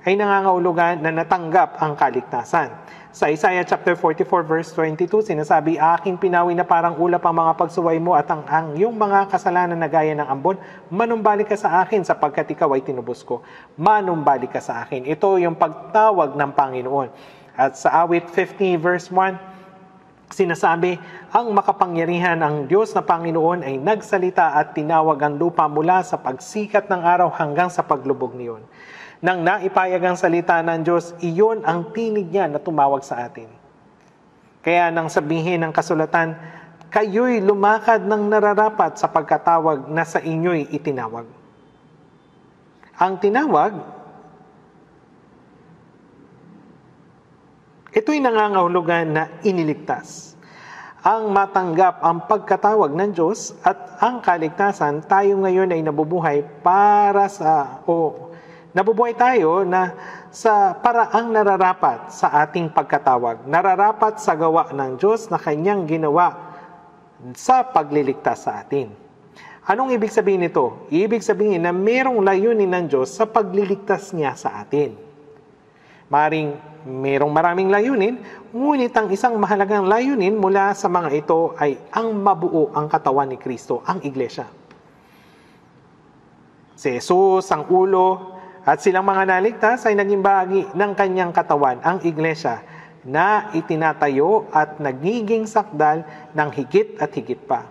ay nangangahulugan na natanggap ang kaligtasan. Sa Isaiah chapter 44 verse 22, sinasabi, aking pinawi na parang ulap ang mga pagsuway mo at ang iyong mga kasalanan na gaya ng ambon, manumbalik ka sa akin sapagkat ikaw ay tinubos ko. Manumbalik ka sa akin. Ito yung pagtawag ng Panginoon. At sa awit 50 verse 1, sinasabi, ang makapangyarihan ng Diyos na Panginoon ay nagsalita at tinawag ang lupa mula sa pagsikat ng araw hanggang sa paglubog niyon. Nang naipayag ang salita ng Diyos, iyon ang tinig niya na tumawag sa atin. Kaya nang sabihin ng kasulatan, kayo'y lumakad ng nararapat sa pagkatawag na sa inyo'y itinawag. Ang tinawag, ito'y nangangahulugan na iniligtas. Ang matanggap ang pagkatawag ng Diyos at ang kaligtasan, tayo ngayon ay nabubuhay nabubuhay tayo na sa paraang nararapat sa ating pagkatawag. Nararapat sa gawa ng Diyos na Kanyang ginawa sa pagliligtas sa atin. Anong ibig sabihin nito? Ibig sabihin na mayroong layunin ng Diyos sa pagliligtas niya sa atin. Maring mayroong maraming layunin, ngunit ang isang mahalagang layunin mula sa mga ito ay ang mabuo ang katawan ni Kristo, ang iglesia. Si Jesus, ang ulo, at silang mga naligtas ay naging bahagi ng kanyang katawan, ang iglesia, na itinatayo at nagiging sakdal ng higit at higit pa.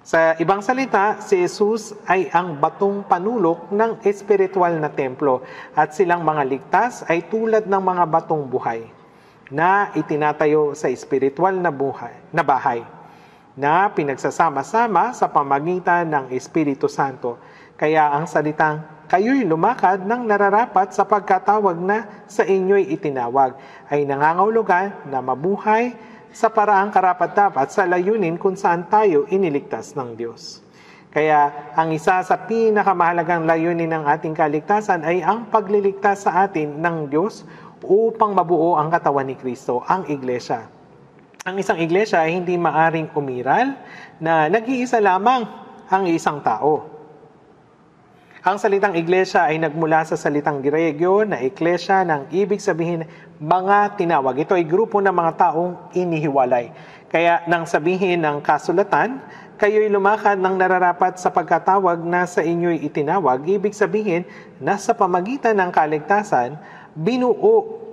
Sa ibang salita, si Jesus ay ang batong panulok ng espiritual na templo at silang mga ligtas ay tulad ng mga batong buhay na itinatayo sa espiritual na bahay na pinagsasama-sama sa pamagitan ng Espiritu Santo. Kaya ang salitang, kayo'y lumakad ng nararapat sa pagkatawag na sa inyo'y itinawag, ay nangangahulugan na mabuhay sa paraang karapat-dapat sa layunin kung saan tayo iniligtas ng Diyos. Kaya ang isa sa pinakamahalagang layunin ng ating kaligtasan ay ang pagliligtas sa atin ng Diyos upang mabuo ang katawan ni Kristo, ang iglesia. Ang isang iglesia ay hindi maaring umiral na nag-iisa lamang ang isang tao. Ang salitang iglesia ay nagmula sa salitang Griego na eklesya ng ibig sabihin mga tinawag. Ito ay grupo ng mga taong inihiwalay. Kaya nang sabihin ng kasulatan, kayo'y lumakad ng nararapat sa pagkatawag na sa inyo'y itinawag, ibig sabihin na sa pamagitan ng kaligtasan, binubuo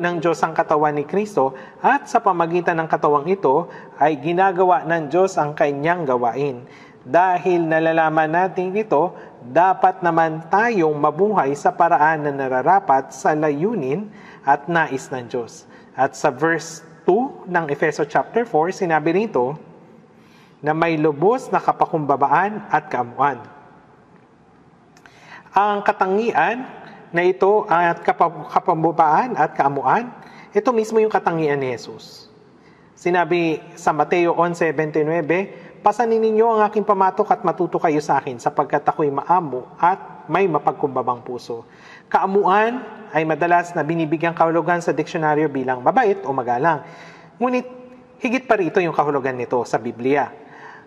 ng Diyos ang katawan ni Kristo at sa pamagitan ng katawang ito ay ginagawa ng Diyos ang kanyang gawain. Dahil nalalaman natin ito, dapat naman tayong mabuhay sa paraan na nararapat sa layunin at nais ng Diyos. At sa verse 2 ng Efeso chapter 4, sinabi rito na may lubos na kapakumbabaan at kaamuan. Ang katangian na ito at kapakumbabaan at kaamuan, ito mismo yung katangian ni Jesus. Sinabi sa Mateo 11:29, pasanin ninyo ang aking pamatok at matuto kayo sa akin sapagkat ako'y maamo at may mapagkumbabang puso. Kaamuan ay madalas na binibigyang kahulugan sa diksyonaryo bilang mabait o magalang. Ngunit higit pa rito yung kahulugan nito sa Biblia.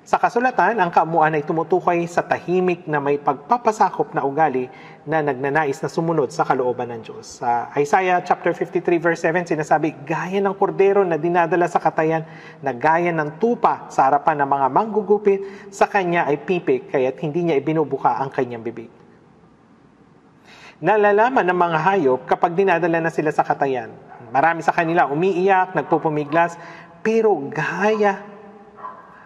Sa kasulatan, ang kaamuan ay tumutukoy sa tahimik na may pagpapasakop na ugali na nagnanais na sumunod sa kalooban ng Diyos. Sa Isaiah chapter 53 verse 7, sinasabi, gaya ng kordero na dinadala sa katayan, na gaya ng tupa sa harapan ng mga manggugupit, sa kanya ay pipik, kaya't hindi niya ibinubuka ang kanyang bibig. Nalalaman ng mga hayop kapag dinadala na sila sa katayan. Marami sa kanila umiiyak, nagpupumiglas, pero gaya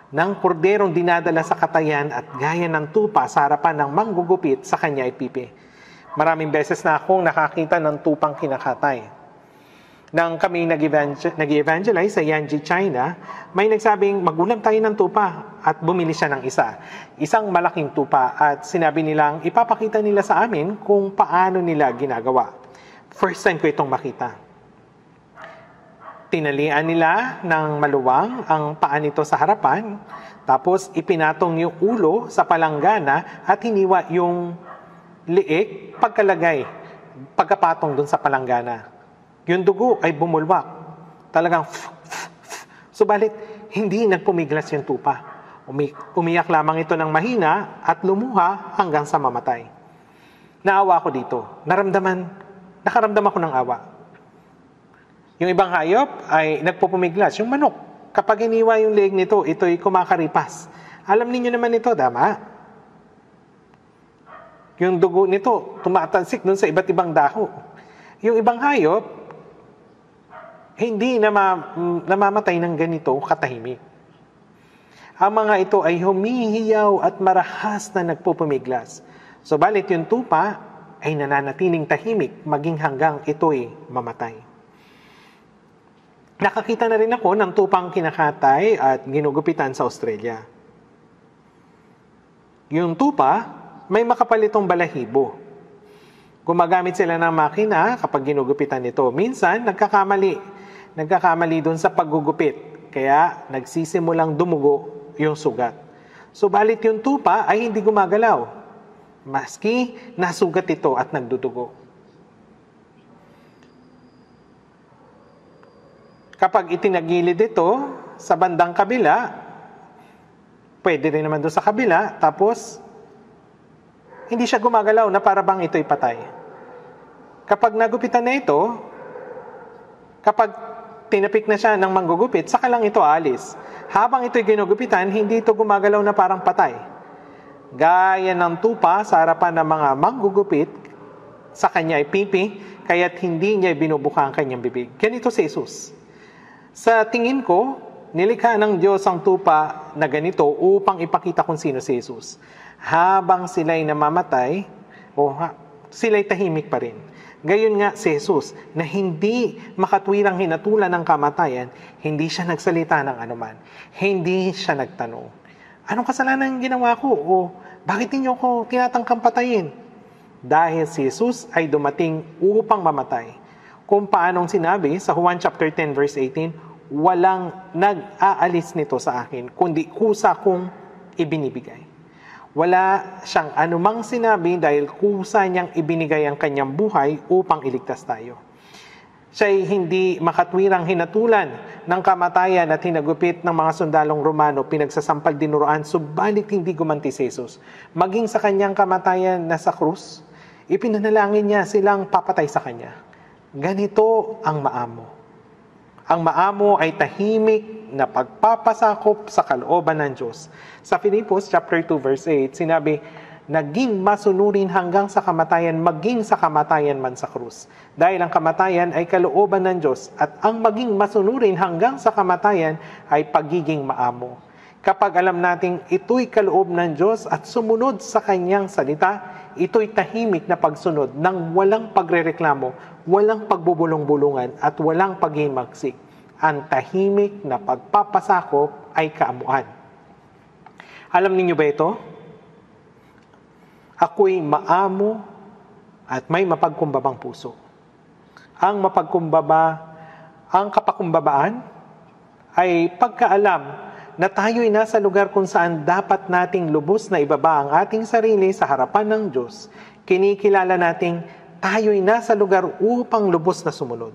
ng korderong dinadala sa katayan at gaya ng tupa sa harapan ng manggugupit, sa kanya ay pipi. Maraming beses na akong nakakita ng tupang kinakatay. Nang kami nag-evangelize sa Yanji, China, may nagsabing magulam tayo ng tupa at bumili siya ng isa. Isang malaking tupa at sinabi nilang ipapakita nila sa amin kung paano nila ginagawa. First time ko itong makita. Tinalian nila ng maluwang ang paa nito sa harapan, tapos ipinatong yung ulo sa palanggana at hiniwa yung liig pagkapatong dun sa palanggana. Yung dugo ay bumulwak. Talagang subalit hindi nagpumiglas yung tupa. Umiyak lamang ito ng mahina at lumuha hanggang sa mamatay. Naawa ko dito. Nakaramdam ako ng awa. Yung ibang hayop ay nagpupumiglas. Yung manok, kapag iniwa yung leeg nito, ito'y kumakaripas. Alam niyo naman ito, tama? Yung dugo nito, tumatalsik dun sa iba't ibang dako. Yung ibang hayop, hindi namamatay ng ganito katahimik. Ang mga ito ay humihiyaw at marahas na nagpupumiglas. Subalit yung tupa ay nananatiling tahimik maging hanggang ito'y mamatay. Nakakita na rin ako ng tupang kinakatay at ginugupitan sa Australia. Yung tupa, may makapal itong balahibo. Gumagamit sila ng makina kapag ginugupitan ito. Minsan, nagkakamali dun sa paggugupit. Kaya, nagsisimulang dumugo yung sugat. Subalit yung tupa ay hindi gumagalaw. Maski nasugat ito at nagdudugo. Kapag itinagilid ito sa bandang kabila, pwede rin naman doon sa kabila, tapos hindi siya gumagalaw na para bang ito'y patay. Kapag nagupitan na ito, kapag tinapik na siya ng manggugupit, saka lang ito alis. Habang ito'y ginugupitan, hindi ito gumagalaw na parang patay. Gaya ng tupa sa harapan ng mga manggugupit, sa kanya ay pipi, kaya't hindi niya binubuka ang kanyang bibig. Ganito si Jesus. Sa tingin ko, nilikha ng Diyos ang tupa na ganito upang ipakita kung sino si Jesus. Habang sila'y namamatay, sila'y tahimik pa rin. Gayon nga si Jesus, na hindi makatwirang hinatulan ng kamatayan, hindi siya nagsalita ng anuman. Hindi siya nagtanong, anong kasalanan ginawa ko? O bakit niyo ko tinatangkang patayin? Dahil si Jesus ay dumating upang mamatay. Kung paanong sinabi sa Juan chapter 10 verse 18, walang nag-aalis nito sa akin, kundi kusa kong ibinibigay. Wala siyang anumang sinabi dahil kusa niyang ibinigay ang kanyang buhay upang iligtas tayo. Siya'y hindi makatwirang hinatulan ng kamatayan at hinagupit ng mga sundalong Romano, pinagsasampal dinuroan, subalit hindi gumanti si Jesus. Maging sa kanyang kamatayan na sa krus, ipinanalangin niya silang papatay sa kanya. Ganito ang maamo. Ang maamo ay tahimik na pagpapasakop sa kalooban ng Diyos. Sa Filipos chapter 2 verse 8, sinabi, naging masunurin hanggang sa kamatayan, maging sa kamatayan man sa krus. Dahil ang kamatayan ay kalooban ng Diyos at ang maging masunurin hanggang sa kamatayan ay pagiging maamo. Kapag alam nating ito'y kaloob ng Diyos at sumunod sa kanyang salita, ito'y tahimik na pagsunod ng walang pagrereklamo, walang pagbubulong-bulungan at walang paghimagsik. Ang tahimik na pagpapasakop ay kaamuan. Alam ninyo ba ito? Ako'y maamo at may mapagkumbabang puso. Ang kapakumbabaan ay pagkaalam na tayo'y nasa lugar kung saan dapat nating lubos na ibaba ang ating sarili sa harapan ng Diyos. Kinikilala nating tayo'y nasa lugar upang lubos na sumunod,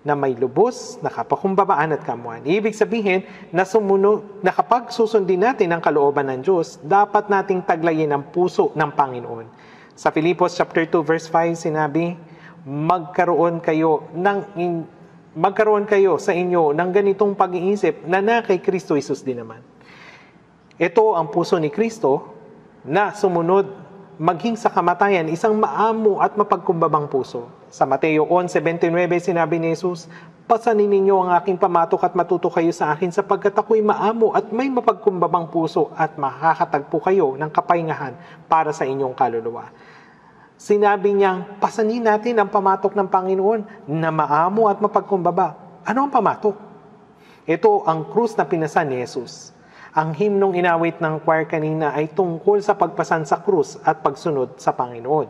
na may lubos na kapakumbabaan at kamuan. Ibig sabihin na kapag susundin natin ang kalooban ng Diyos, dapat nating taglayin ang puso ng Panginoon. Sa Filipos chapter 2 verse 5 sinabi, magkaroon kayo sa inyo ng ganitong pag-iisip na kay Kristo Jesus din naman. Ito ang puso ni Kristo na sumunod maging sa kamatayan, isang maamo at mapagkumbabang puso. Sa Mateo 11:29 sinabi ni Jesus, pasanin ninyo ang aking pamatok at matuto kayo sa akin sapagkat ako'y maamo at may mapagkumbabang puso at makakatagpo kayo ng kapahingahan para sa inyong kaluluwa. Sinabi niyang, pasanin natin ang pamatok ng Panginoon na maamo at mapagkumbaba. Ano ang pamatok? Ito ang krus na pinasan ni Jesus. Ang himnong inawit ng choir kanina ay tungkol sa pagpasan sa krus at pagsunod sa Panginoon.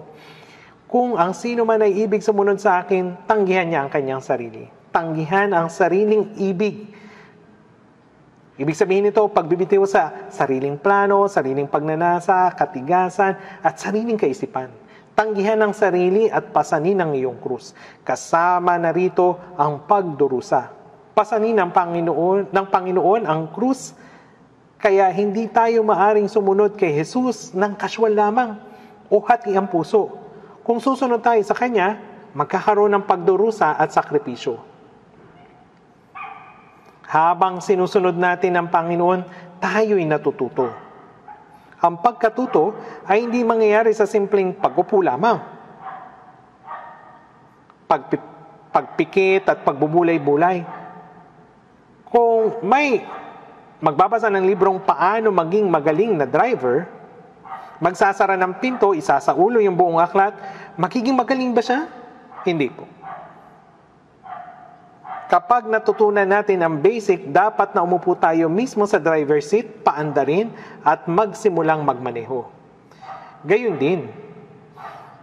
Kung ang sino man ay ibig sumunod sa akin, tanggihan niya ang kanyang sarili. Tanggihan ang sariling ibig. Ibig sabihin nito, pagbibitiw sa sariling plano, sariling pagnanasa, katigasan, at sariling kaisipan. Tanggihan ang sarili at pasanin ang iyong krus. Kasama na rito ang pagdurusa. Pasanin ng Panginoon ang krus, kaya hindi tayo maaring sumunod kay Jesus ng kasyual lamang o hati ang puso. Kung susunod tayo sa Kanya, magkakaroon ng pagdurusa at sakripisyo. Habang sinusunod natin ang Panginoon, tayo'y natututo. Ang pagkatuto ay hindi mangyayari sa simpleng pag-upo lamang. Pagpikit at pagbubulay-bulay. Kung may magbabasa ng librong paano maging magaling na driver, magsasara ng pinto, isasaulo yung buong aklat, magiging magaling ba siya? Hindi po. Kapag natutunan natin ang basic, dapat na umupo tayo mismo sa driver's seat, paandarin, at magsimulang magmaneho. Gayun din,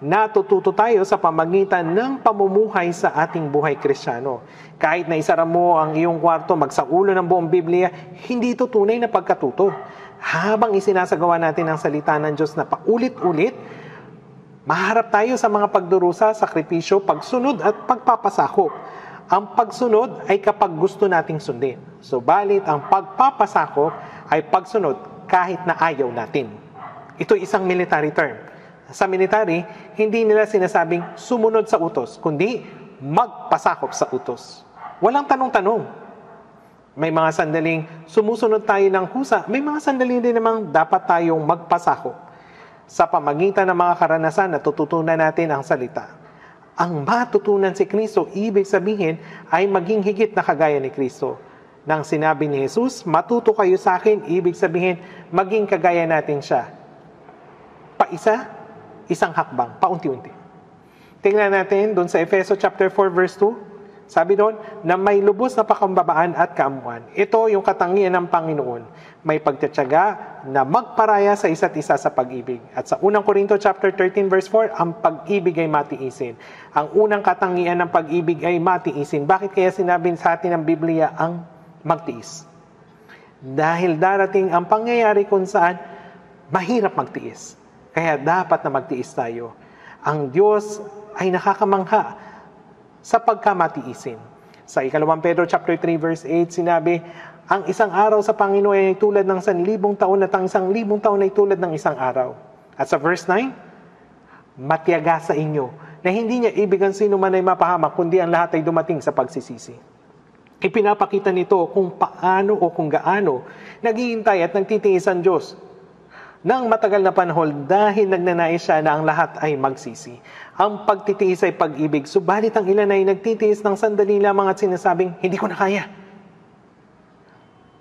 natututo tayo sa pamagitan ng pamumuhay sa ating buhay Kristiyano. Kahit na isara mo ang iyong kwarto, magsaulo ng buong Biblia, hindi ito tunay na pagkatuto. Habang isinasagawa natin ang salita ng Diyos na paulit-ulit, maharap tayo sa mga pagdurusa, sakripisyo, pagsunod at pagpapasakop. Ang pagsunod ay kapag gusto nating sundin. Subalit ang pagpapasakop ay pagsunod kahit na ayaw natin. Ito isang military term. Sa military, hindi nila sinasabing sumunod sa utos, kundi magpasakop sa utos. Walang tanong-tanong. May mga sandaling sumusunod tayo ng kusa, may mga sandali din namang dapat tayong magpasakop. Sa pamagitan ng mga karanasan, natututunan natin ang salita. Ang matutunan si Kristo, ibig sabihin, ay maging higit na kagaya ni Kristo. Nang sinabi ni Jesus, matuto kayo sa akin, ibig sabihin, maging kagaya natin siya. Isang hakbang, paunti-unti. Tingnan natin doon sa Efeso chapter 4 verse 2. Sabi doon, na may lubos na pakumbabaan at kaamuan. Ito yung katangian ng Panginoon. May pagtitiyaga na magparaya sa isa't isa sa pag-ibig. At sa unang Korinto chapter 13 verse 4, ang pag-ibig ay matiisin. Ang unang katangian ng pag-ibig ay matiisin. Bakit kaya sinabi sa atin ng Biblia ang magtiis? Dahil darating ang pangyayari kung saan mahirap magtiis. Kaya dapat na magtiis tayo. Ang Diyos ay nakakamangha. sa pagkamatiisin. Sa 2 Pedro chapter 3 verse 8, sinabi, ang isang araw sa Panginoon ay tulad ng 1,000 taon at ang 1,000 taon ay tulad ng isang araw. At sa verse 9, matiyaga sa inyo na hindi niya ibig ang sino man ay mapahamak, kundi ang lahat ay dumating sa pagsisisi. Ipinapakita nito kung paano o kung gaano naghihintay at nagtitiis ang Diyos ng matagal na panahon dahil nagnanais siya na ang lahat ay magsisi. Ang pagtitiis ay pag-ibig, subalit ang ilan ay nagtitiis ng sandali lamang at sinasabing, hindi ko na kaya.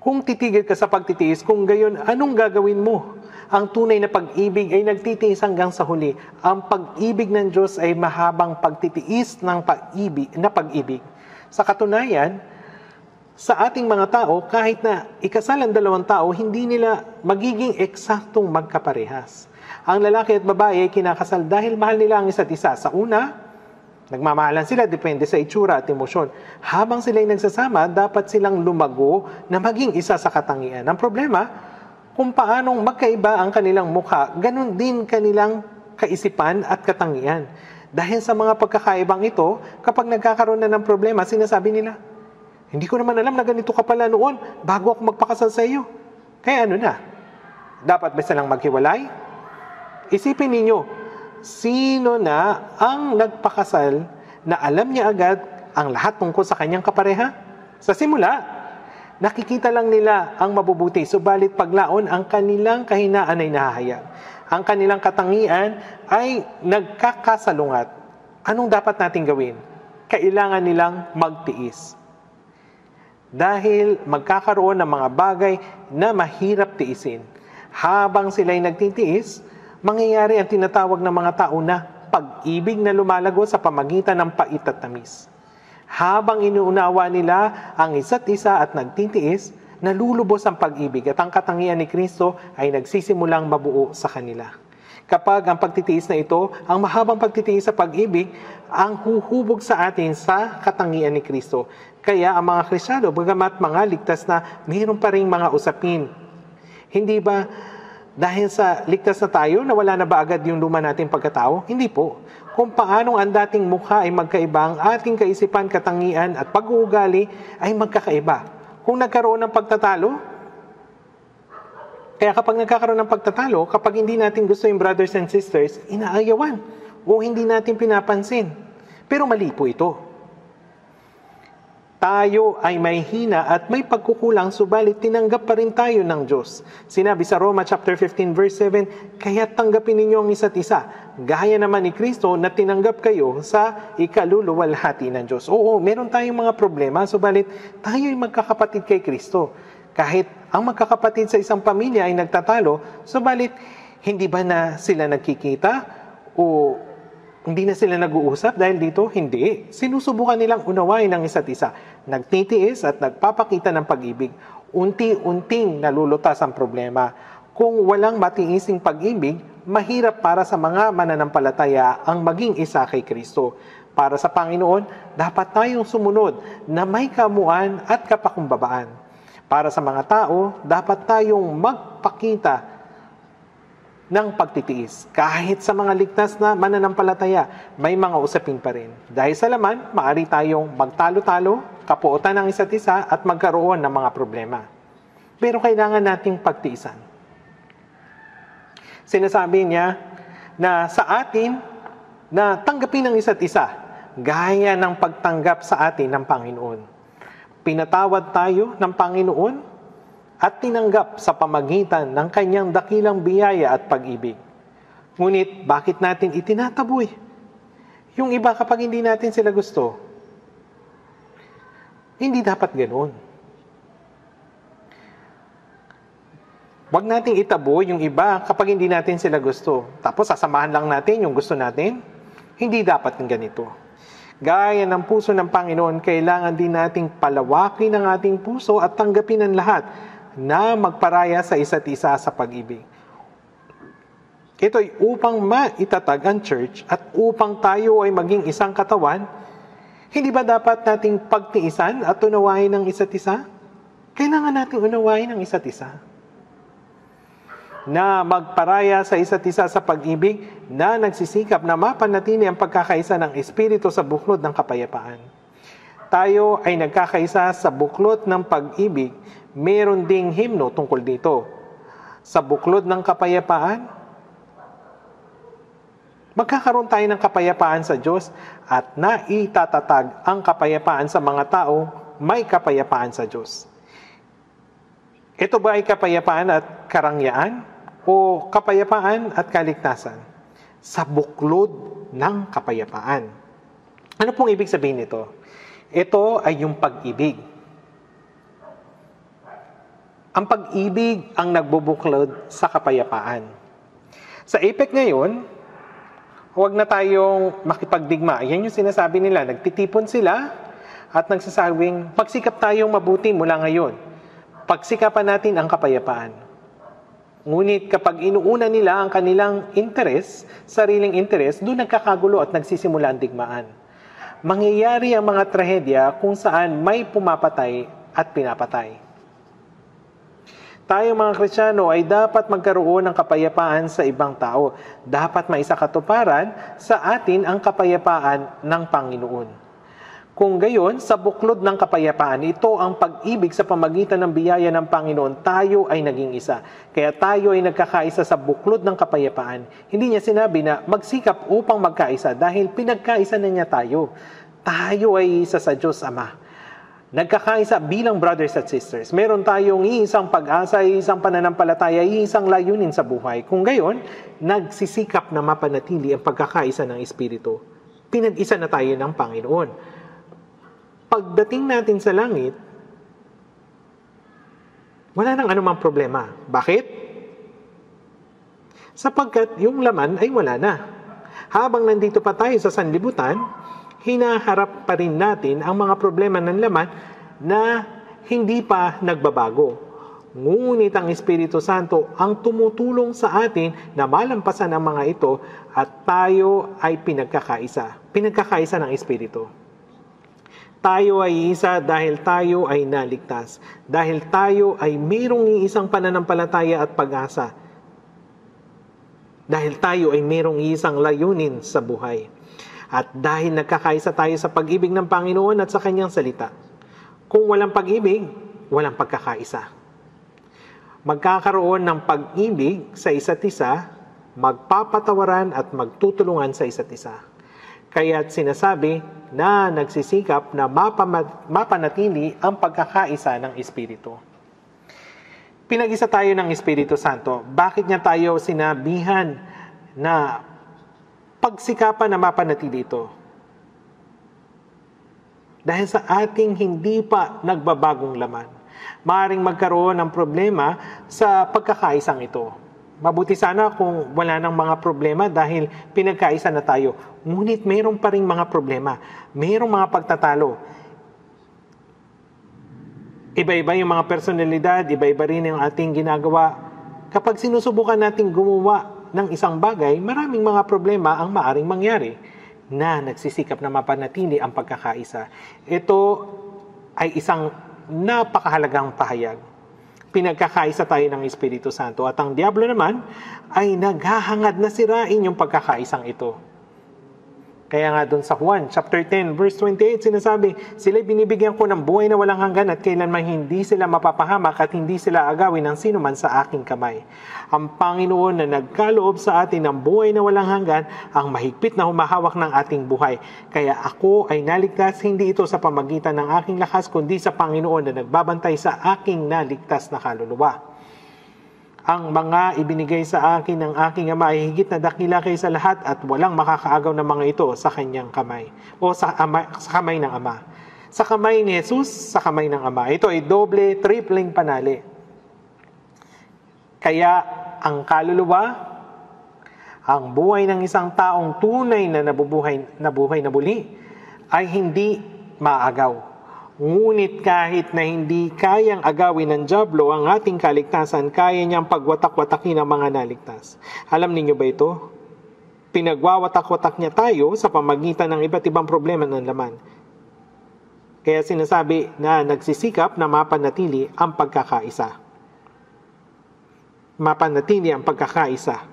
Kung titigil ka sa pagtitiis, kung gayon, anong gagawin mo? Ang tunay na pag-ibig ay nagtitiis hanggang sa huli. Ang pag-ibig ng Diyos ay mahabang pagtitiis ng pag-ibig. Sa katunayan, sa ating mga tao, kahit na ikasal ang dalawang tao, hindi nila magiging eksaktong magkaparehas. Ang lalaki at babae ay kinakasal dahil mahal nila ang isa't isa. Sa una, nagmamahalan sila, depende sa itsura at emosyon. Habang sila'y nagsasama, dapat silang lumago na maging isa sa katangian. Ang problema, kung paanong magkaiba ang kanilang mukha, ganun din kanilang kaisipan at katangian. Dahil sa mga pagkakaibang ito, kapag nagkakaroon na ng problema, sinasabi nila, hindi ko naman alam na ganito ka pala noon bago ako magpakasal sa iyo. Kaya ano na? Dapat ba silang maghiwalay? Isipin ninyo, sino na ang nagpakasal na alam niya agad ang lahat tungkol sa kanyang kapareha? Sa simula, nakikita lang nila ang mabubuti, subalit paglaon ang kanilang kahinaan ay nahahayag. Ang kanilang katangian ay nagkakasalungat. Anong dapat nating gawin? Kailangan nilang magtiis. Dahil magkakaroon ng mga bagay na mahirap tiisin. Habang sila'y nagtitiis, mangyayari ang tinatawag ng mga tao na pag-ibig na lumalago sa pamagitan ng pait at tamis. Habang inuunawa nila ang isa't isa at nagtitiis, nalulubos ang pag-ibig at ang katangian ni Kristo ay nagsisimulang mabuo sa kanila. Kapag ang pagtitiis na ito, ang mahabang pagtitiis sa pag-ibig, ang huhubog sa atin sa katangian ni Kristo. Kaya ang mga Kristiyano, bagamat mga ligtas na, mayroon pa ring mga usapin. Hindi ba dahil sa ligtas na tayo, nawala na ba agad yung luma nating pagkatao? Hindi po. Kung paanong ang dating mukha ay magkaiba, ang ating kaisipan, katangian at pag-uugali ay magkakaiba. Kung nagkaroon ng pagtatalo, kaya kapag nagkakaroon ng pagtatalo, kapag hindi natin gusto yung brothers and sisters, inaayawan o hindi natin pinapansin. Pero mali po ito. Tayo ay may hina at may pagkukulang, subalit tinanggap pa rin tayo ng Diyos. Sinabi sa Roma chapter 15 verse 7, kaya tanggapin ninyo ang isa't isa, gaya naman ni Kristo na tinanggap kayo sa ikaluluwalhati ng Diyos. Oo, meron tayong mga problema, subalit tayo ay magkakapatid kay Kristo. Kahit ang magkakapatid sa isang pamilya ay nagtatalo, subalit hindi ba na sila nagkikita o hindi na sila nag-uusap dahil dito? Hindi. Sinusubukan nilang unawain ang isa't isa. Nagtitiis at nagpapakita ng pag-ibig. Unti-unting nalulutas ang problema. Kung walang matiising pag-ibig, mahirap para sa mga mananampalataya ang maging isa kay Kristo. Para sa Panginoon, dapat tayong sumunod na may kamuan at kapakumbabaan. Para sa mga tao, dapat tayong magpakita ng pagtitiis. Kahit sa mga ligtas na mananampalataya, may mga usapin pa rin. Dahil sa laman, maaari tayong magtalo-talo, kapuotan ng isa't isa at magkaroon ng mga problema. Pero kailangan nating pagtiisan. Sinasabi niya na sa atin na tanggapin ng isa't isa, gaya ng pagtanggap sa atin ng Panginoon. Pinatawad tayo ng Panginoon at tinanggap sa pamagitan ng kanyang dakilang biyaya at pag-ibig. Ngunit, bakit natin itinataboy? Yung iba kapag hindi natin sila gusto, hindi dapat ganoon. Huwag nating itaboy yung iba kapag hindi natin sila gusto. Tapos sasamahan lang natin yung gusto natin. Hindi dapat ng ganito. Gaya ng puso ng Panginoon, kailangan din nating palawakin ang ating puso at tanggapin ang lahat na magparaya sa isa't isa sa pag-ibig. Ito ay upang maitatag ang church at upang tayo ay maging isang katawan. Hindi ba dapat nating pagtiisan at unawain ng isa't isa? Kailangan nating unawain ng isa't isa. na magparaya sa isa't isa sa pag-ibig, na nagsisikap na mapanatili ang pagkakaisa ng Espiritu sa buklod ng kapayapaan. Tayo ay nagkakaisa sa buklod ng pag-ibig. Meron ding himno tungkol dito. Sa buklod ng kapayapaan, magkakaroon tayo ng kapayapaan sa Diyos at naitatatag ang kapayapaan sa mga tao may kapayapaan sa Diyos. Ito ba ay kapayapaan at karangyaan o kapayapaan at kaligtasan? Sa buklod ng kapayapaan. Ano pong ibig sabihin nito? Ito ay yung pag-ibig. Ang pag-ibig ang nagbubuklod sa kapayapaan. Sa APEC ngayon, huwag na tayong makipagdigma. Yan yung sinasabi nila. Nagtitipon sila at nagsasabing, magsikap tayong mabuti mula ngayon. Pagsikapan natin ang kapayapaan. Ngunit kapag inuuna nila ang kanilang interes, sariling interes, doon nagkakagulo at nagsisimula ang digmaan. Mangyayari ang mga trahedya kung saan may pumapatay at pinapatay. Tayo mga Kristiyano ay dapat magkaroon ng kapayapaan sa ibang tao. Dapat maisakatuparan sa atin ang kapayapaan ng Panginoon. Kung gayon, sa buklod ng kapayapaan, ito ang pag-ibig sa pamagitan ng biyaya ng Panginoon, tayo ay naging isa. Kaya tayo ay nagkakaisa sa buklod ng kapayapaan. Hindi niya sinabi na magsikap upang magkaisa dahil pinagkaisa na niya tayo. Tayo ay isa sa Diyos Ama. Nagkakaisa bilang brothers at sisters. Meron tayong iisang pag-asa, iisang pananampalataya, iisang layunin sa buhay. Kung gayon, nagsisikap na mapanatili ang pagkakaisa ng Espiritu. Pinag-isa na tayo ng Panginoon. Pagdating natin sa langit, wala nang anumang problema. Bakit? Sapagkat yung laman ay wala na. Habang nandito pa tayo sa sanlibutan, hinaharap pa rin natin ang mga problema ng laman na hindi pa nagbabago. Ngunit ang Espiritu Santo ang tumutulong sa atin na malampasan ang mga ito at tayo ay pinagkakaisa. Pinagkakaisa ng Espiritu. Tayo ay isa dahil tayo ay naligtas. Dahil tayo ay mayroong isang pananampalataya at pag-asa. Dahil tayo ay mayroong isang layunin sa buhay. At dahil nagkakaisa tayo sa pag-ibig ng Panginoon at sa Kanyang salita. Kung walang pag-ibig, walang pagkakaisa. Magkakaroon ng pag-ibig sa isa't isa, magpapatawaran at magtutulungan sa isa't isa. Kaya't sinasabi na nagsisikap na mapanatili ang pagkakaisa ng Espiritu. Pinag-isa tayo ng Espiritu Santo. Bakit niya tayo sinabihan na pagsikapan na mapanatili ito? Dahil sa ating hindi pa nagbabagong laman, maaaring magkaroon ng problema sa pagkakaisang ito. Mabuti sana kung wala nang mga problema dahil pinagkaisa na tayo. Ngunit mayroon pa rin mga problema. Mayroong mga pagtatalo. Iba-iba yung mga personalidad, iba-iba rin yung ating ginagawa. Kapag sinusubukan nating gumawa ng isang bagay, maraming mga problema ang maaring mangyari na nagsisikap na mapanatili ang pagkakaisa. Ito ay isang napakahalagang pahayag. Pinagkakaisa tayo ng Espiritu Santo at ang Diablo naman ay naghahangad na sirain yung pagkakaisang ito. Kaya nga doon sa Juan, chapter 10, verse 28, sinasabi, sila'y binibigyan ko ng buhay na walang hanggan at kailanman hindi sila mapapahamak at hindi sila agawin ng sino man sa aking kamay. Ang Panginoon na nagkaloob sa atin ng buhay na walang hanggan, ang mahigpit na humahawak ng ating buhay. Kaya ako ay naligtas, hindi ito sa pamagitan ng aking lakas, kundi sa Panginoon na nagbabantay sa aking naligtas na kaluluwa. Ang mga ibinigay sa akin ng aking Ama ay higit na dakila kaysa lahat at walang makakaagaw ng mga ito sa kanyang kamay o sa kamay ng Ama. Sa kamay ni Jesus, sa kamay ng Ama. Ito ay doble, tripling panali. Kaya ang kaluluwa, ang buhay ng isang taong tunay na nabubuhay na muli ay hindi maagaw. Ngunit kahit na hindi kayang agawin ng dyablo ang ating kaligtasan, kaya niyang pagwatak-watakin ang mga naligtas. Alam niyo ba ito? Pinagwawatak-watak niya tayo sa pamagitan ng iba't ibang problema ng laman. Kaya sinasabi na nagsisikap na mapanatili ang pagkakaisa. mapanatili ang pagkakaisa.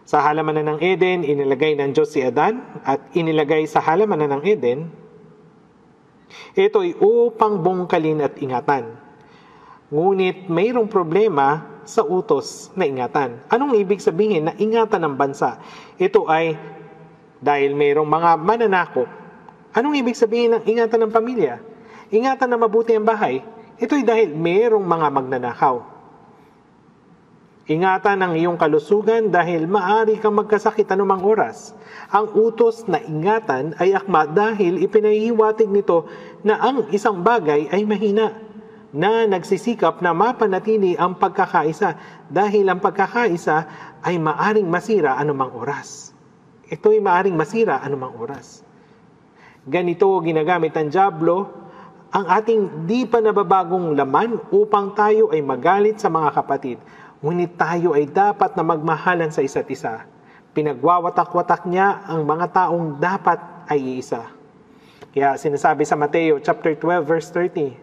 Sa halamanan ng Eden, inilagay ng Diyos si Adan at inilagay sa halamanan ng Eden, ito ay upang bungkalin at ingatan. Ngunit mayroong problema sa utos na ingatan. Anong ibig sabihin na ingatan ng bansa? Ito ay dahil mayroong mga mananakop. Anong ibig sabihin ng ingatan ng pamilya? Ingatan na mabuti ang bahay. Ito ay dahil mayroong mga magnanakaw. Ingatan ang iyong kalusugan dahil maaari kang magkasakit anumang oras. Ang utos na ingatan ay akma dahil ipinahihiwatig nito na ang isang bagay ay mahina, na nagsisikap na mapanatili ang pagkakaisa dahil ang pagkakaisa ay maaring masira anumang oras. Ito ay maaring masira anumang oras. Ganito ginagamit ng dyablo ang ating di pa nababagong laman upang tayo ay magalit sa mga kapatid. Ngunit tayo ay dapat na magmahalan sa isa't isa. Pinagwawatak-watak niya ang mga taong dapat ay iisa. Kaya sinasabi sa Mateo chapter 12 verse 30,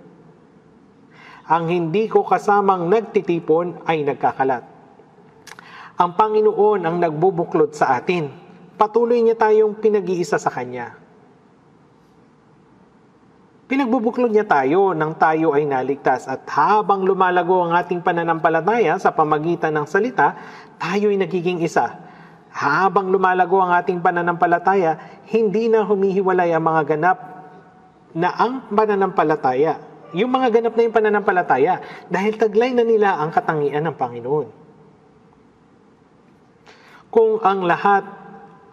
ang hindi ko kasamang nagtitipon ay nagkakalat. Ang Panginoon ang nagbubuklod sa atin. Patuloy niya tayong pinag-iisa sa Kanya. Pinagbubuklod niya tayo nang tayo ay naligtas at habang lumalago ang ating pananampalataya sa pamagitan ng salita, tayo ay nagiging isa. Habang lumalago ang ating pananampalataya, hindi na humihiwalay ang mga ganap na ang pananampalataya. Yung mga ganap na yung pananampalataya dahil taglay na nila ang katangian ng Panginoon. Kung ang lahat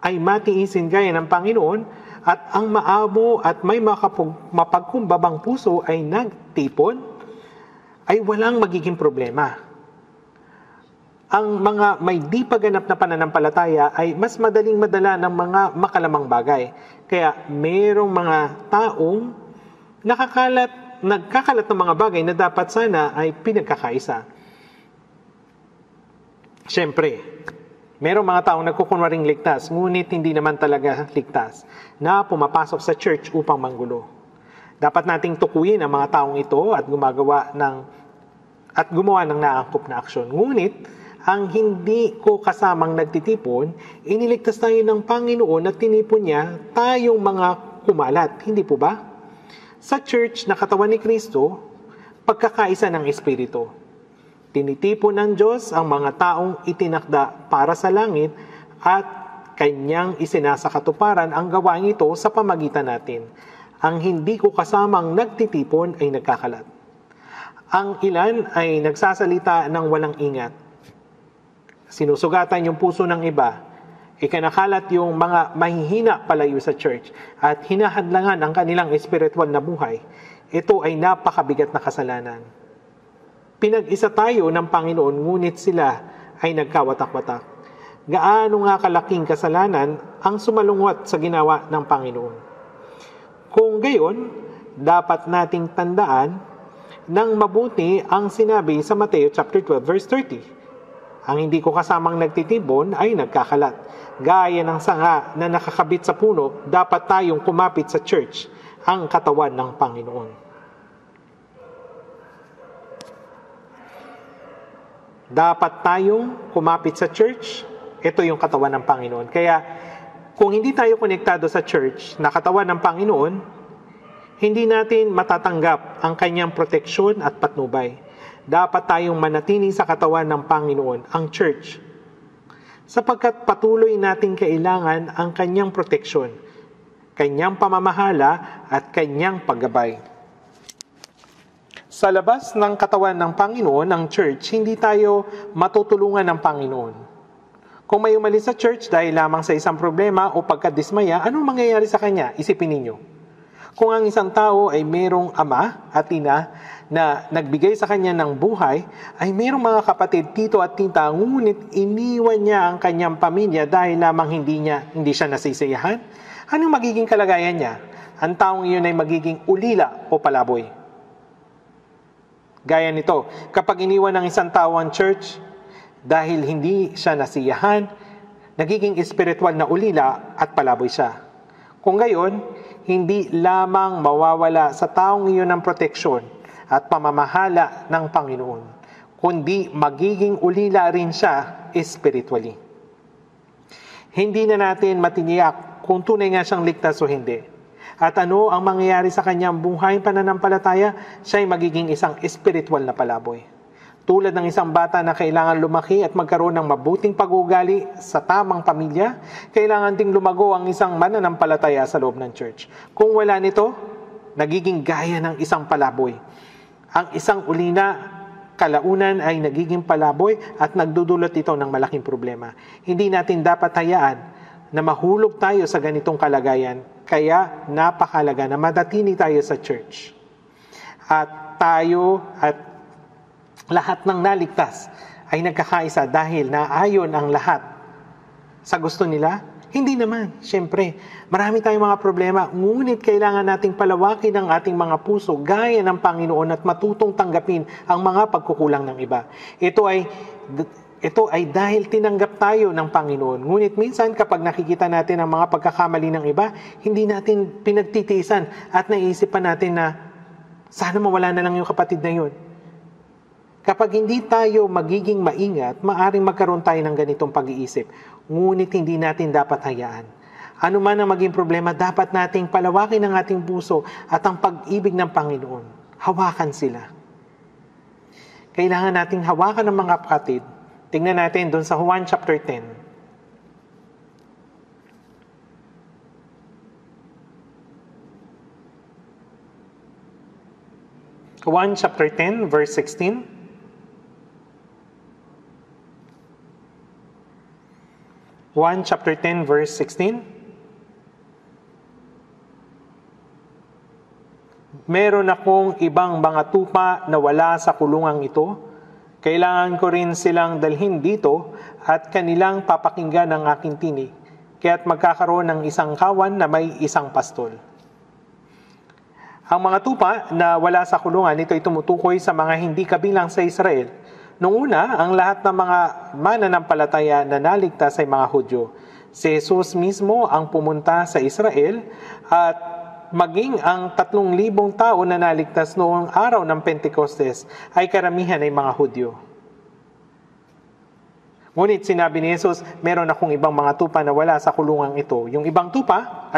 ay matiisin gaya ng Panginoon at ang maamo at may mapagkumbabang puso ay nagtipon, ay walang magiging problema. Ang mga may di paganap na pananampalataya ay mas madaling madala ng mga makalamang bagay. Kaya mayroong mga taong nagkakalat ng mga bagay na dapat sana ay pinagkakaisa. Siyempre, mayroong mga taong nagkukunwaring ligtas, ngunit hindi naman talaga ligtas, na pumapasok sa church upang manggulo. Dapat nating tukuyin ang mga taong ito at gumawa ng naangkop na aksyon. Ngunit, ang hindi ko kasamang nagtitipon, iniligtas tayo ng Panginoon at tinipon niya tayong mga kumalat. Hindi po ba? Sa church na katawan ni Kristo, pagkakaisa ng Espiritu. Tinitipon ng Diyos ang mga taong itinakda para sa langit at Kanyang isinasakatuparan ang gawain ito sa pamagitan natin. Ang hindi ko kasamang nagtitipon ay nagkakalat. Ang ilan ay nagsasalita ng walang ingat. Sinusugatan yung puso ng iba. Ikinakalat yung mga mahihina palayo sa church at hinahadlangan ang kanilang espiritual na buhay. Ito ay napakabigat na kasalanan. Pinag-isa tayo ng Panginoon, ngunit sila ay nagkawatak-watak. Gaano nga kalaking kasalanan ang sumalungat sa ginawa ng Panginoon. Kung gayon, dapat nating tandaan ng mabuti ang sinabi sa Mateo chapter 12 verse 30. Ang hindi ko kasamang nagtitipon ay nagkakalat. Gaya ng sanga na nakakabit sa puno, dapat tayong kumapit sa church, ang katawan ng Panginoon. Dapat tayong kumapit sa church, ito yung katawan ng Panginoon. Kaya, kung hindi tayo konektado sa church na katawan ng Panginoon, hindi natin matatanggap ang kanyang proteksyon at patnubay. Dapat tayong manatili sa katawan ng Panginoon, ang church, sapagkat patuloy nating kailangan ang kanyang proteksyon, kanyang pamamahala at kanyang paggabay. Sa labas ng katawan ng Panginoon, ang church, hindi tayo matutulungan ng Panginoon. Kung may umalis sa church dahil lamang sa isang problema o pagkadismaya, anong mangyayari sa kanya? Isipin ninyo. Kung ang isang tao ay mayroong ama at ina na nagbigay sa kanya ng buhay, ay mayroong mga kapatid, tito at tita, ngunit iniwan niya ang kanyang pamilya dahil lamang hindi siya nasisiyahan, anong magiging kalagayan niya? Ang taong iyon ay magiging ulila o palaboy. Gaya nito, kapag iniwan ng isang tao ang church dahil hindi siya nasiyahan, nagiging espiritual na ulila at palaboy siya. Kung gayon, hindi lamang mawawala sa taong iyon ang proteksyon at pamamahala ng Panginoon, kundi magiging ulila rin siya spiritually. Hindi na natin matiniyak kung tunay nga siyang ligtas o hindi. At ano ang mangyayari sa kanyang buhay pananampalataya, siya ay magiging isang spiritual na palaboy. Tulad ng isang bata na kailangan lumaki at magkaroon ng mabuting pag-uugali sa tamang pamilya, kailangan ding lumago ang isang mananampalataya sa loob ng church. Kung wala nito, nagiging gaya ng isang palaboy. Ang isang ulina, kalaunan ay nagiging palaboy at nagdudulot ito ng malaking problema. Hindi natin dapat hayaan na mahulog tayo sa ganitong kalagayan, kaya napakalaga na madatini tayo sa church. At tayo at lahat ng naligtas ay nagkakaisa dahil naayon ang lahat sa gusto nila. Hindi naman, syempre, marami tayong mga problema, ngunit kailangan nating palawakin ang ating mga puso gaya ng Panginoon at matutong tanggapin ang mga pagkukulang ng iba. Ito ay dahil tinanggap tayo ng Panginoon. Ngunit minsan kapag nakikita natin ang mga pagkakamali ng iba, hindi natin pinagtitiisan at naiisip pa natin na sana mawala na lang yung kapatid na yun. Kapag hindi tayo magiging maingat, maaring magkaroon tayo ng ganitong pag-iisip. Ngunit hindi natin dapat hayaan. Ano man ang maging problema, dapat nating palawakin ang ating puso at ang pag-ibig ng Panginoon. Hawakan sila. Kailangan nating hawakan ng mga kapatid. Tingnan natin doon sa Juan chapter 10. Juan chapter 10, verse 16. Juan chapter 10, verse 16. Meron akong ibang mga tupa na wala sa kulungang ito. Kailangan ko rin silang dalhin dito at kanilang papakinggan ang aking tinig. Kaya't magkakaroon ng isang kawan na may isang pastol. Ang mga tupa na wala sa kulungan, ito ay tumutukoy sa mga hindi kabilang sa Israel. Noong una, ang lahat ng mga mananampalataya na naligtas ay mga Hudyo. Si Jesus mismo ang pumunta sa Israel at maging ang 3,000 tao na naligtas noong araw ng Pentecostes ay karamihan ay mga Hudyo. Ngunit sinabi ni Jesus, meron akong ibang mga tupa na wala sa kulungang ito. Yung ibang tupa,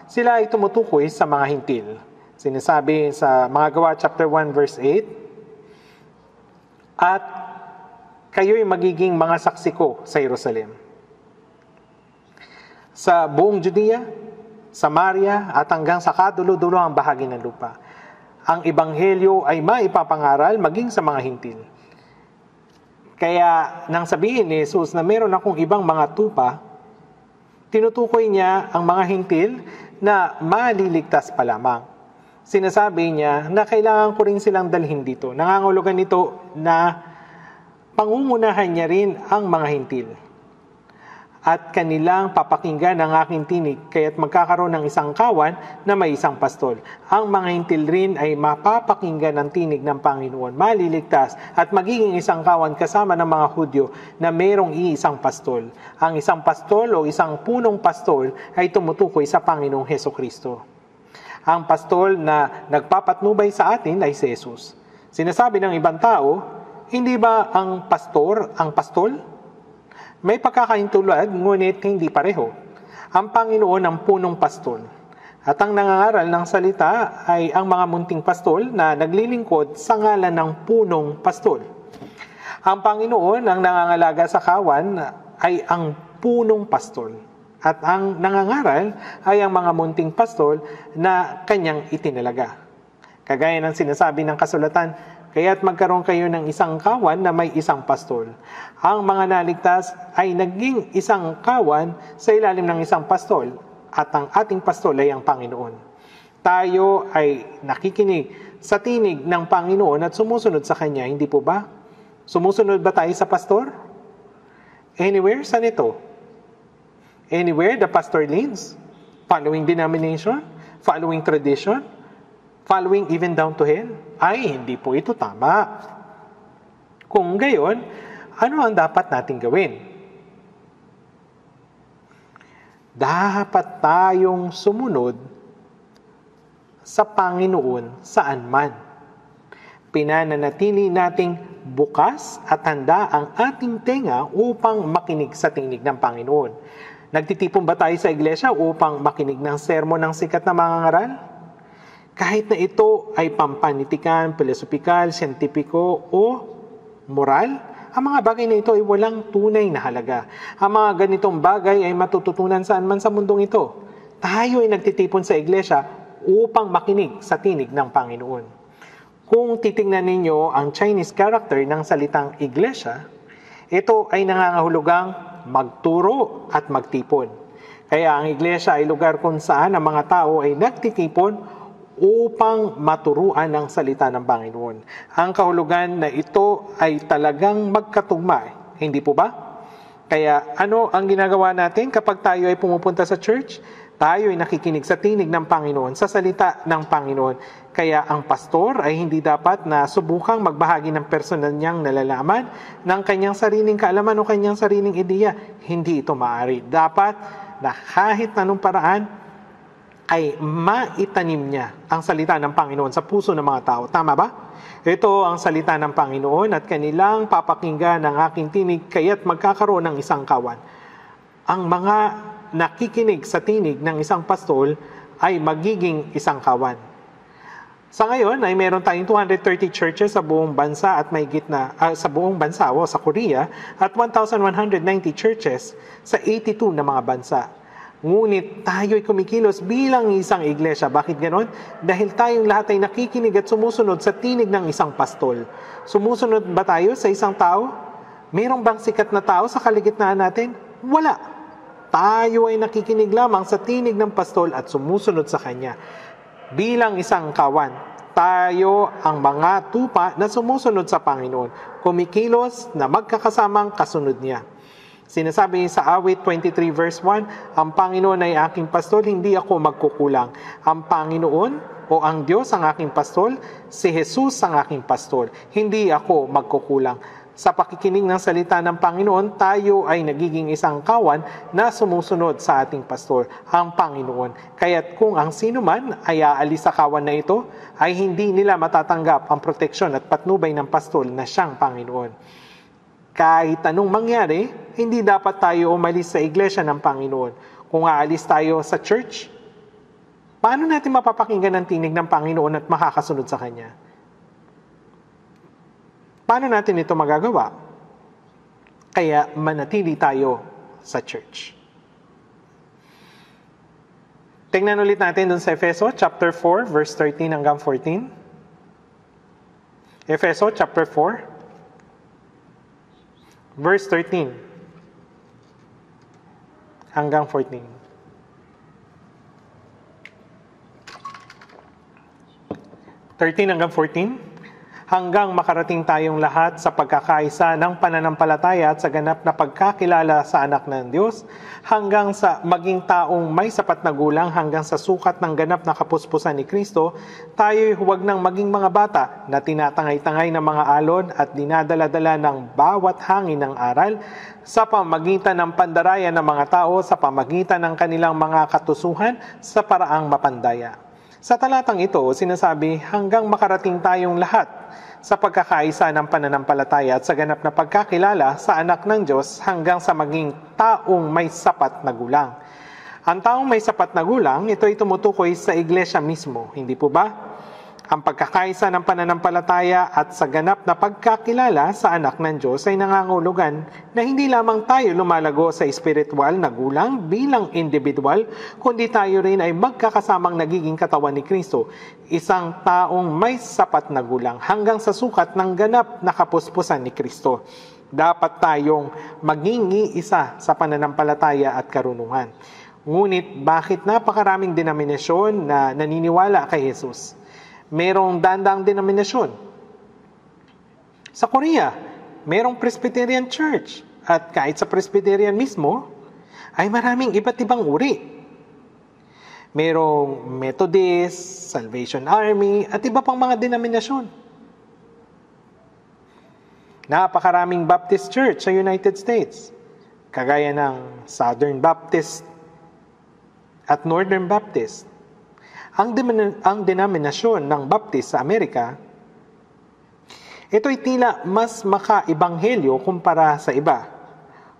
sila ay tumutukoy sa mga hintil. Sinasabi sa mga Gawa chapter 1 verse 8, at kayo'y magiging mga saksi ko sa Jerusalem, sa buong Judea, Samaria, at hanggang sa kadulo-dulo ang bahagi ng lupa. Ang ebanghelyo ay maipapangaral maging sa mga hintil. Kaya nang sabihin ni Jesus na meron akong ibang mga tupa, tinutukoy niya ang mga hintil na maliligtas pa lamang. Sinasabi niya na kailangan ko rin silang dalhin dito. Nangangahulugan nito na pangungunahan niya rin ang mga hintil. At kanilang papakinggan ang aking tinig, kaya't magkakaroon ng isang kawan na may isang pastol. Ang mga hintil rin ay mapapakinggan ang tinig ng Panginoon, maliligtas at magiging isang kawan kasama ng mga Hudyo na mayroong iisang pastol. Ang isang pastol o isang punong pastol ay tumutukoy sa Panginoong Hesukristo. Ang pastol na nagpapatnubay sa atin ay si Jesus. Sinasabi ng ibang tao, hindi ba ang pastor ang pastol? May pagkakaintulad, ngunit hindi pareho. Ang Panginoon ang punong pastol. At ang nangangaral ng salita ay ang mga munting pastol na naglilingkod sa ngalan ng punong pastol. Ang Panginoon ang nangangalaga sa kawan ay ang punong pastol. At ang nangangaral ay ang mga munting pastol na kanyang itinalaga. Kagaya ng sinasabi ng kasulatan, kaya't magkaroon kayo ng isang kawan na may isang pastol. Ang mga naligtas ay naging isang kawan sa ilalim ng isang pastol at ang ating pastol ay ang Panginoon. Tayo ay nakikinig sa tinig ng Panginoon at sumusunod sa Kanya, hindi po ba? Sumusunod ba tayo sa pastor? Anywhere? Saan ito? Anywhere the pastor leads, following denomination, following tradition, following even down to hell, ay hindi po ito tama. Kung gayon, ano ang dapat nating gawin? Dapat tayong sumunod sa Panginoon saan man. Pinananatili nating bukas at handa ang ating tenga upang makinig sa tinig ng Panginoon. Nagtitipon ba tayo sa iglesia upang makinig ng sermon ng sikat na mangangaral? Kahit na ito ay pampanitikan, pilosopikal, siyentipiko o moral, ang mga bagay na ito ay walang tunay na halaga. Ang mga ganitong bagay ay matututunan saan man sa mundong ito. Tayo ay nagtitipon sa iglesia upang makinig sa tinig ng Panginoon. Kung titingnan ninyo ang Chinese character ng salitang iglesia, ito ay nangangahulugang magturo at magtipon. Kaya ang iglesia ay lugar kung saan ang mga tao ay nagtitipon upang maturuan ang salita ng Panginoon. Ang kahulugan na ito ay talagang magkatugma, hindi po ba? Kaya ano ang ginagawa natin kapag tayo ay pumupunta sa church? Tayo ay nakikinig sa tinig ng Panginoon, sa salita ng Panginoon. Kaya ang pastor ay hindi dapat na subukang magbahagi ng personal niyang nalalaman ng kanyang sariling kaalaman o kanyang sariling ideya. Hindi ito maaari. Dapat na kahit anong paraan ay maitanim niya ang salita ng Panginoon sa puso ng mga tao. Tama ba? Ito ang salita ng Panginoon at kanilang papakinggan ang aking tinig kaya't magkakaroon ng isang kawan. Ang mga nakikinig sa tinig ng isang pastol ay magiging isang kawan. Sa ngayon ay meron tayong 230 churches sa buong bansa at mahigit na sa buong bansa o sa Korea at 1,190 churches sa 82 na mga bansa. Ngunit tayo'y kumikilos bilang isang iglesia. Bakit ganon? Dahil tayong lahat ay nakikinig at sumusunod sa tinig ng isang pastol. Sumusunod ba tayo sa isang tao? Mayroong bang sikat na tao sa kaligitnaan natin? Wala. Tayo ay nakikinig lamang sa tinig ng pastol at sumusunod sa kanya. Bilang isang kawan, tayo ang mga tupa na sumusunod sa Panginoon. Kumikilos na magkakasamang kasunod niya. Sinasabi sa awit 23 verse 1, ang Panginoon ay aking pastol, hindi ako magkukulang. Ang Panginoon o ang Diyos ang aking pastol, si Jesus ang aking pastol, hindi ako magkukulang. Sa pakikinig ng salita ng Panginoon, tayo ay nagiging isang kawan na sumusunod sa ating pastor, ang Panginoon. Kaya't kung ang sino man ay aalis sa kawan na ito, ay hindi nila matatanggap ang proteksyon at patnubay ng pastol na siyang Panginoon. Kahit anong mangyari, hindi dapat tayo umalis sa iglesia ng Panginoon. Kung aalis tayo sa church, paano natin mapapakinggan ang tinig ng Panginoon at makakasunod sa Kanya? Paano natin ito magagawa? Kaya manatili tayo sa church. Tingnan ulit natin dun sa Efeso chapter 4 verse 13 hanggang 14. Efeso chapter 4 verse 13 hanggang 14. 13 hanggang 14. Hanggang makarating tayong lahat sa pagkakaisa ng pananampalataya at sa ganap na pagkakilala sa anak ng Diyos, hanggang sa maging taong may sapat na gulang, hanggang sa sukat ng ganap na kapuspusan ni Kristo, tayo'y huwag nang maging mga bata na tinatangay-tangay ng mga alon at dinadala-dala ng bawat hangin ng aral sa pamagitan ng pandarayan ng mga tao, sa pamagitan ng kanilang mga katusuhan sa paraang mapandaya. Sa talatang ito, sinasabi hanggang makarating tayong lahat sa pagkakaisa ng pananampalataya at sa ganap na pagkakilala sa anak ng Diyos hanggang sa maging taong may sapat na gulang. Ang taong may sapat na gulang, ito ay tumutukoy sa iglesia mismo, hindi po ba? Ang pagkakaisa ng pananampalataya at sa ganap na pagkakilala sa anak ng Diyos ay nangangahulugan na hindi lamang tayo lumalago sa espiritual na gulang bilang individual, kundi tayo rin ay magkakasamang nagiging katawan ni Kristo, isang taong may sapat na gulang hanggang sa sukat ng ganap na kapuspusan ni Kristo. Dapat tayong maging iisa sa pananampalataya at karunungan. Ngunit bakit napakaraming denominasyon na naniniwala kay Jesus? Merong dandang denominasyon. Sa Korea, merong Presbyterian Church. At kahit sa Presbyterian mismo, ay maraming iba't ibang uri. Merong Methodist, Salvation Army, at iba pang mga denominasyon. Napakaraming Baptist Church sa United States, kagaya ng Southern Baptist at Northern Baptist. Ang denominasyon ng Baptist sa Amerika Ito'y tila mas maka-ebanghelyo kumpara sa iba.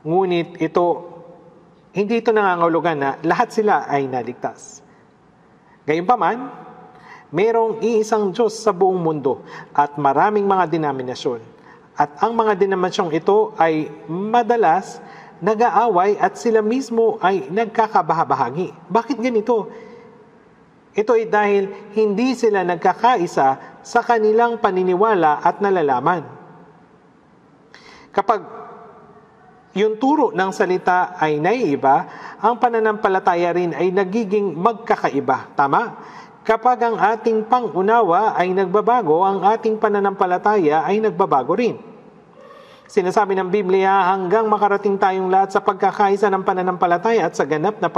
Ngunit hindi ito nangangahulugan na lahat sila ay naligtas. Gayunpaman, mayroong iisang Diyos sa buong mundo at maraming mga denominasyon. At ang mga denominasyong ito ay madalas nag-aaway at sila mismo ay nagkakabahabahagi. Bakit ganito? Ito ay dahil hindi sila nagkakaisa sa kanilang paniniwala at nalalaman. Kapag yung turo ng salita ay naiiba, ang pananampalataya rin ay nagiging magkakaiba. Tama? Kapag ang ating pangunawa ay nagbabago, ang ating pananampalataya ay nagbabago rin. Sinasabi ng Biblia, hanggang makarating tayong lahat sa pagkakaisa ng pananampalataya at sa ganap na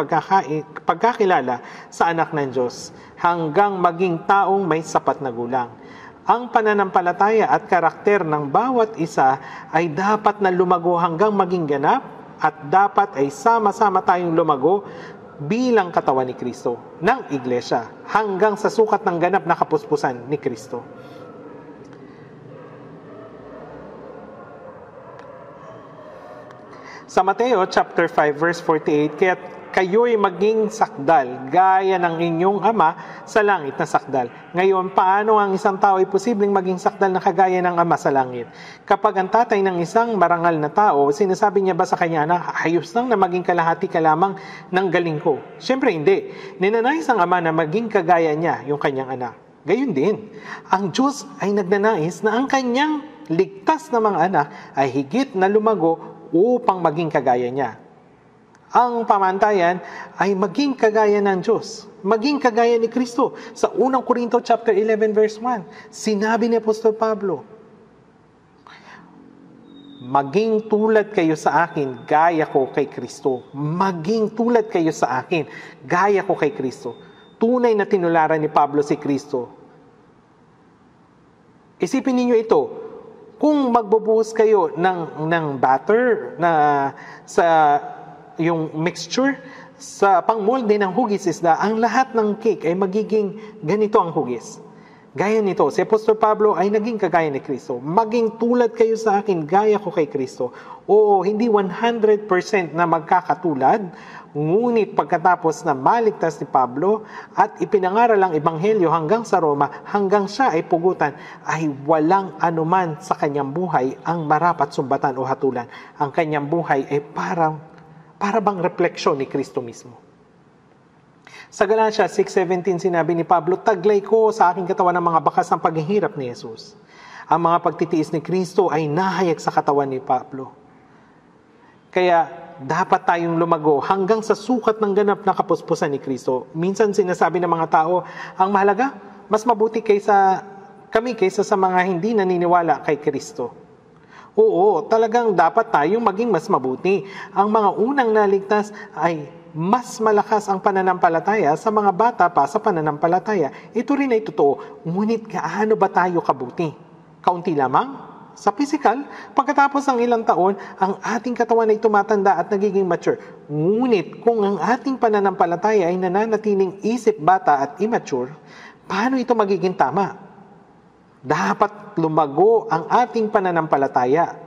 pagkakilala sa anak ng Diyos, hanggang maging taong may sapat na gulang. Ang pananampalataya at karakter ng bawat isa ay dapat na lumago hanggang maging ganap at dapat ay sama-sama tayong lumago bilang katawan ni Kristo ng Iglesia hanggang sa sukat ng ganap na kapuspusan ni Kristo. Sa Mateo chapter 5 verse 48, kaya kayo'y maging sakdal gaya ng inyong ama sa langit na sakdal. Ngayon, paano ang isang tao ay posibleng maging sakdal na kagaya ng ama sa langit? Kapag ang tatay ng isang marangal na tao, sinasabi niya ba sa kanya na ayos lang na maging kalahati ka lamang ng galing ko? Siyempre hindi. Ninanais ang ama na maging kagaya niya yung kanyang anak. Gayun din, ang Diyos ay nagnanais na ang kanyang ligtas na mga anak ay higit na lumago upang maging kagaya niya. Ang pamantayan ay maging kagaya ng Diyos, maging kagaya ni Kristo. Sa 1 Corinto chapter 11 verse 1, sinabi ni Apostol Pablo, maging tulad kayo sa akin, gaya ko kay Kristo. Maging tulad kayo sa akin, gaya ko kay Kristo. Tunay na tinularan ni Pablo si Kristo. Isipin ninyo ito, kung magbubuhos kayo ng batter na sa yung mixture sa pangmolde ng hugis isda, ang lahat ng cake ay magiging ganito ang hugis. Gaya nito, si Apostol Pablo ay naging kagaya ni Kristo. Maging tulad kayo sa akin, gaya ko kay Kristo. Oo, hindi 100% na magkakatulad, ngunit pagkatapos na maligtas ni Pablo at ipinangaral ang ebanghelyo hanggang sa Roma, hanggang siya ay pugutan, ay walang anuman sa kanyang buhay ang marapat sumbatan o hatulan. Ang kanyang buhay ay para bang refleksyon ni Kristo mismo. Sa Galatia 6:17 sinabi ni Pablo, taglay ko sa aking katawan ng mga bakas ng paghihirap ni Jesus. Ang mga pagtitiis ni Kristo ay nahayag sa katawan ni Pablo. Kaya dapat tayong lumago hanggang sa sukat ng ganap na kapuspusan ni Kristo. Minsan sinasabi ng mga tao, ang mahalaga, mas mabuti kaysa sa mga hindi naniniwala kay Kristo. Oo, talagang dapat tayong maging mas mabuti. Ang mga unang naligtas ay mas malakas ang pananampalataya sa mga bata pa sa pananampalataya. Ito rin ay totoo. Ngunit gaano ba tayo kabuti? Kaunti lamang? Sa physical, pagkatapos ng ilang taon, ang ating katawan ay tumatanda at nagiging mature. Ngunit kung ang ating pananampalataya ay nananatiling isip bata at immature, paano ito magiging tama? Dapat lumago ang ating pananampalataya.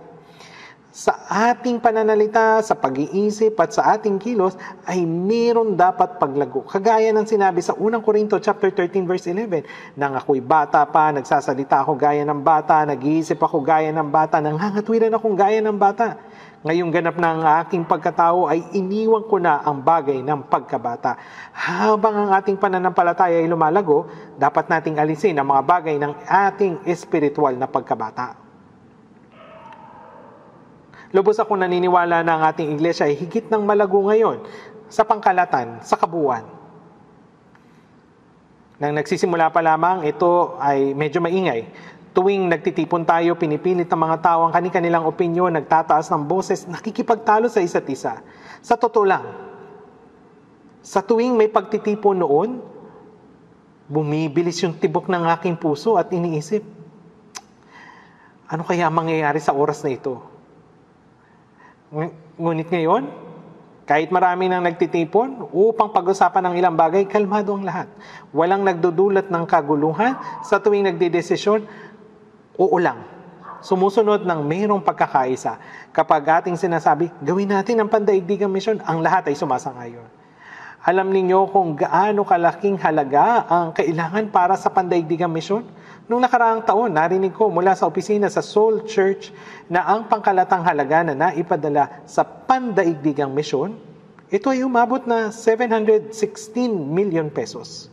Sa ating pananalita, sa pag-iisip at sa ating kilos ay meron dapat paglago. Kagaya ng sinabi sa 1 Corinto chapter 13 verse 11, nang ako'y bata pa, nagsasalita ako gaya ng bata, nag-iisip ako gaya ng bata, nanghangatwiran akong gaya ng bata. Ngayong ganap na ang aking pagkatao ay iniwan ko na ang bagay ng pagkabata. Habang ang ating pananampalataya ay lumalago, dapat nating alisin ang mga bagay ng ating espiritual na pagkabata. Lubos akong naniniwala na ang ating iglesia ay higit ng malago ngayon sa pangkalatan, sa kabuuan. Nang nagsisimula pa lamang, ito ay medyo maingay. Tuwing nagtitipon tayo, pinipilit ng mga tao ang kanilang opinyon, nagtataas ng boses, nakikipagtalo sa isa't isa. Sa totoo lang, sa tuwing may pagtitipon noon, bumibilis yung tibok ng aking puso at iniisip, ano kaya mangyayari sa oras na ito? Ngunit ngayon, kahit marami nang nagtitipon upang pag-usapan ng ilang bagay, kalmado ang lahat. Walang nagdudulot ng kaguluhan sa tuwing nagdedesisyon, oo lang. sumusunod ng mayroong pagkakaisa. Kapag ating sinasabi, gawin natin ang pandaigdigang misyon, ang lahat ay sumasang-ayon. Alam ninyo kung gaano kalaking halaga ang kailangan para sa pandaigdigang misyon? Noong nakaraang taon, narinig ko mula sa opisina sa Soul Church na ang pangkalatang halaga na naipadala sa pandaigdigang misyon, ito ay umabot na 716 million pesos.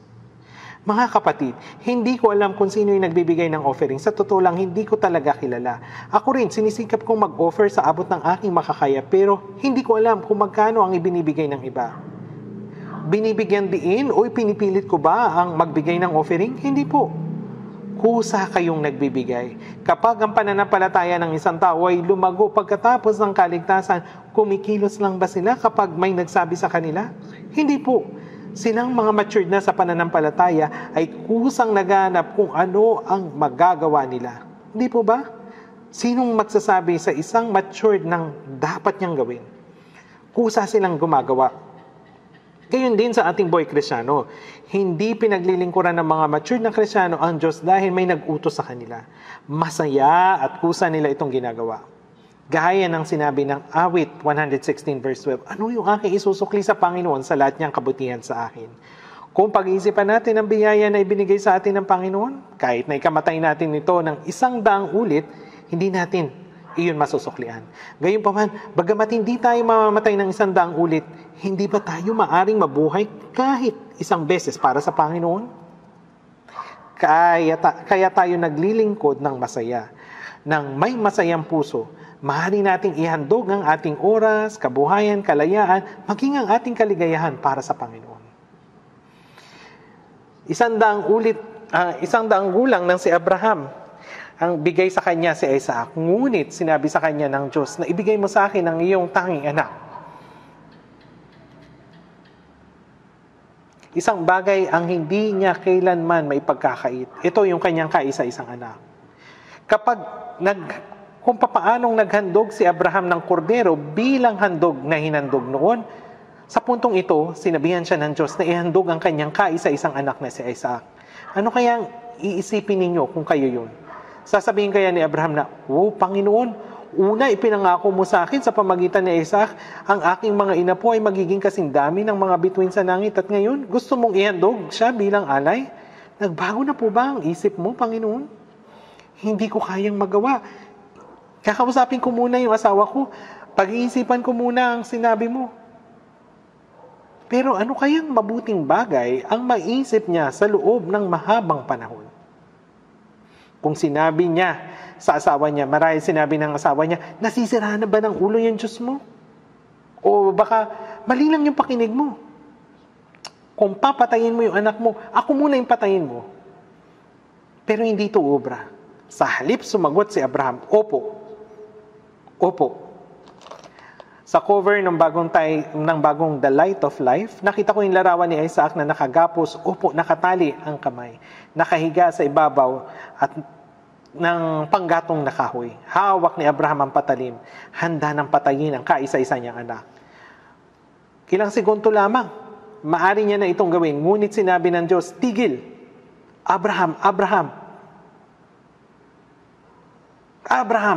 Mga kapatid, hindi ko alam kung sino yung nagbibigay ng offering. Sa totoo lang, hindi ko talaga kilala. Ako rin, sinisikap kong mag-offer sa abot ng aking makakaya, pero hindi ko alam kung magkano ang ibinibigay ng iba. Binibigyan diin o pinipilit ko ba ang magbigay ng offering? Hindi po. Kusa kayong nagbibigay. Kapag ang pananampalataya ng isang tao ay lumago pagkatapos ng kaligtasan, kumikilos lang ba sila kapag may nagsabi sa kanila? Hindi po. Silang mga matured na sa pananampalataya ay kusang naghanap kung ano ang magagawa nila. Hindi po ba? Sinong magsasabi sa isang matured ng dapat niyang gawin? Kusa silang gumagawa. Gayon din sa ating boy Kristyano. Hindi pinaglilingkuran ng mga matured na Kristyano ang Diyos dahil may nag-utos sa kanila. Masaya at kusa nila itong ginagawa. Gaya ng sinabi ng Awit 116 verse 12, ano yung aking isusukli sa Panginoon sa lahat niyang kabutihan sa akin? Kung pag-iisipan natin ang biyaya na ibinigay sa atin ng Panginoon, kahit na ikamatay natin ito ng 100 ulit, hindi natin iyon masusuklian. Gayunpaman, bagamat hindi tayo mamamatay ng 100 ulit, hindi ba tayo maaring mabuhay kahit isang beses para sa Panginoon? Kaya tayo naglilingkod ng masaya, ng may masayang puso. Maaari nating ihandog ang ating oras, kabuhayan, kalayaan, maging ang ating kaligayahan para sa Panginoon. 100 gulang ng si Abraham, ang bigay sa kanya si Isaac. Ngunit sinabi sa kanya ng Diyos na ibigay mo sa akin ang iyong tanging anak. Isang bagay ang hindi niya kailanman may pagkakait. Ito yung kanyang kaisa-isang anak. Kung papaanong naghandog si Abraham ng kordero bilang handog na hinandog noon, sa puntong ito, sinabihan siya ng Diyos na ihandog ang kanyang kaisa-isang anak na si Isaac. Ano kayang iisipin ninyo kung kayo yun? Sasabihin kaya ni Abraham na, Panginoon, una ipinangako mo sa akin sa pamagitan ni Isaac, ang aking mga ina po ay magiging kasing dami ng mga bituin sa langit at ngayon, gusto mong ihandog siya bilang alay? Nagbago na po ba ang isip mo, Panginoon? Hindi ko kayang magawa. Kakausapin ko muna yung asawa ko. Pag-iisipan ko muna ang sinabi mo. Pero ano kayang mabuting bagay ang maisip niya sa loob ng mahabang panahon? Kung sinabi niya sa asawa niya, marahil sinabi ng asawa niya, nasisira na ba ng ulo yung Diyos mo? O baka mali lang yung pakinig mo. Kung papatayin mo yung anak mo, ako muna yung patayin mo. Pero hindi ito obra. Sa halip sumagot si Abraham, Opo. Sa cover ng bagong The Light of Life, nakita ko yung larawan ni Isaac na nakagapos, nakatali ang kamay, nakahiga sa ibabaw at ng panggatong na kahoy. Hawak ni Abraham ang patalim, handa ng patayin ang kaisa-isa niyang anak. Ilang segundo lamang, maari niya na itong gawin, ngunit sinabi ng Diyos, tigil, Abraham,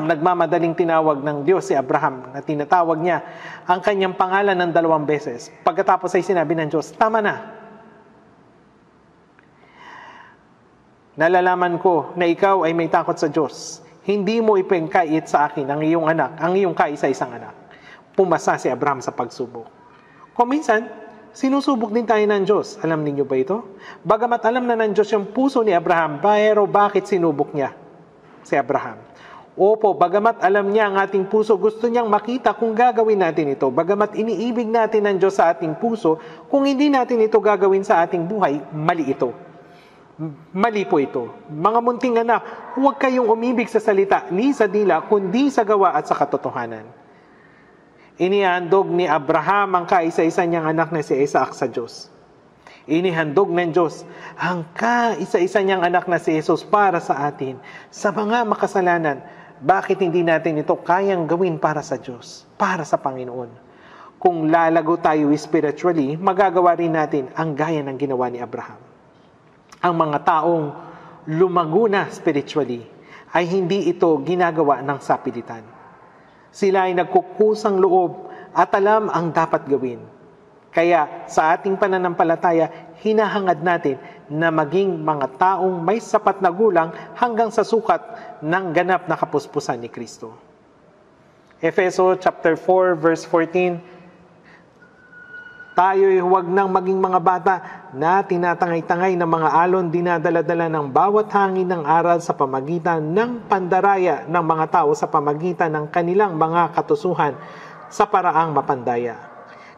nagmamadaling tinawag ng Diyos si Abraham na tinatawag niya ang kanyang pangalan ng 2 beses. Pagkatapos ay sinabi ng Diyos, tama na. Nalalaman ko na ikaw ay may takot sa Diyos. Hindi mo ipengkait sa akin ang iyong anak, ang iyong kaisa-isang anak. Pumasa si Abraham sa pagsubok. Kung minsan, sinusubok din tayo ng Diyos. Alam niyo ba ito? Bagamat alam na ng Diyos yung puso ni Abraham, pero bakit sinubok niya si Abraham? Opo, bagamat alam niya ang ating puso, gusto niyang makita kung gagawin natin ito. Bagamat iniibig natin ng Diyos sa ating puso, kung hindi natin ito gagawin sa ating buhay, mali ito. Mali po ito. Mga munting anak, huwag kayong umibig sa salita, ni sa dila, kundi sa gawa at sa katotohanan. Inihandog ni Abraham ang kaisa-isa niyang anak na si Isaac sa Diyos. Inihandog ng Diyos ang kaisa-isa niyang anak na si Jesus para sa atin. Sa mga makasalanan, bakit hindi natin ito kayang gawin para sa Diyos, para sa Panginoon? Kung lalago tayo spiritually, magagawa rin natin ang gaya ng ginawa ni Abraham. Ang mga taong lumago na spiritually ay hindi ito ginagawa ng sapilitan. Sila ay nagkukusang loob at alam ang dapat gawin. Kaya sa ating pananampalataya, hinahangad natin na maging mga taong may sapat na gulang hanggang sa sukat ng ganap na kapuspusan ni Kristo. Efeso chapter 4 verse 14, tayo'y huwag nang maging mga bata na tinatangay-tangay ng mga alon dinadala-dala ng bawat hangin ng aral sa pamagitan ng pandaraya ng mga tao sa pamagitan ng kanilang mga katusuhan sa paraang mapandaya.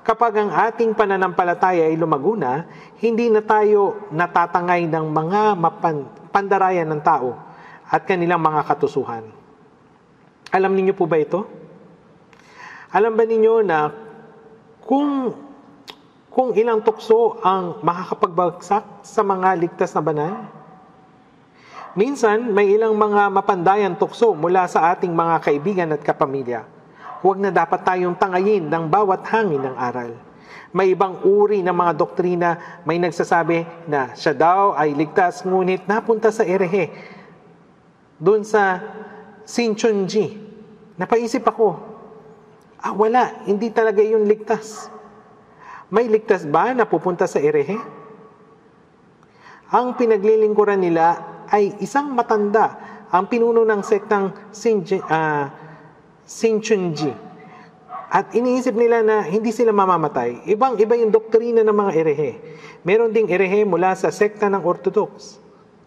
Kapag ang ating pananampalataya ay lumago na, hindi na tayo natatangay ng mga pandaraya ng tao at kanilang mga katusuhan. Alam niyo po ba ito? Alam ba ninyo na kung ilang tukso ang makakapagbagsak sa mga ligtas na banal? Minsan, may ilang mga mapandayan tukso mula sa ating mga kaibigan at kapamilya. Huwag na dapat tayong tangayin ng bawat hangin ng aral. May ibang uri ng mga doktrina, may nagsasabi na siya daw ay ligtas ngunit napunta sa erehe. Doon sa Sinchunji, napaisip ako, wala, hindi talaga yun ligtas. May ligtas ba na pupunta sa erehe? Ang pinaglilingkuran nila ay isang matanda, ang pinuno ng sektang Sinchunji. At iniisip nila na hindi sila mamamatay. Ibang-iba yung doktrina ng mga erehe. Meron ding erehe mula sa sekta ng Orthodox.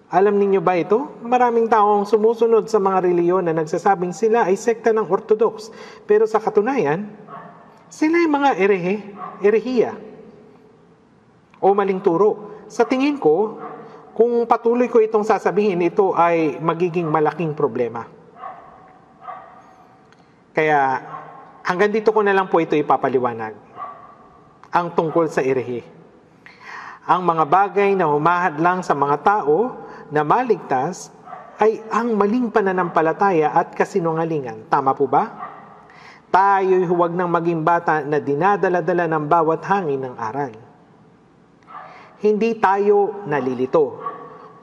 Alam niyo ba ito? Maraming taong sumusunod sa mga reliyon na nagsasabing sila ay sekta ng Orthodox. Pero sa katunayan, sila ay mga erehiya o maling turo. Sa tingin ko, kung patuloy ko itong sasabihin, ito ay magiging malaking problema. Kaya hanggang dito ko na lang po ito ipapaliwanag. Ang tungkol sa erehe. Ang mga bagay na humahadlang sa mga tao na maligtas ay ang maling pananampalataya at kasinungalingan. Tama po ba? Tayo'y huwag nang maging bata na dinadala-dala ng bawat hangin ng aral. Hindi tayo nalilito,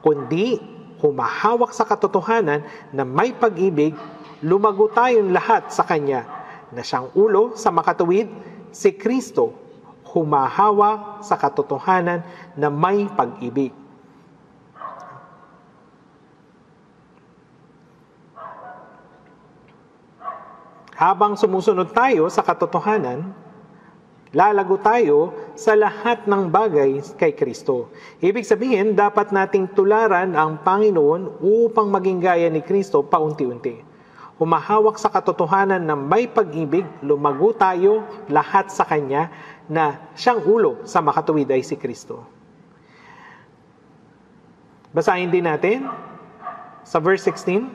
kundi humahawak sa katotohanan na may pag-ibig, lumago tayong lahat sa Kanya, na siyang ulo sa makatuwid, si Kristo, humahawak sa katotohanan na may pag-ibig. Habang sumusunod tayo sa katotohanan, lalago tayo sa lahat ng bagay kay Kristo. Ibig sabihin, dapat nating tularan ang Panginoon upang maging gaya ni Kristo paunti-unti. Humahawak sa katotohanan na may pag-ibig, lumago tayo lahat sa Kanya na siyang ulo sa makatuwid ay si Kristo. Basahin din natin sa verse 16.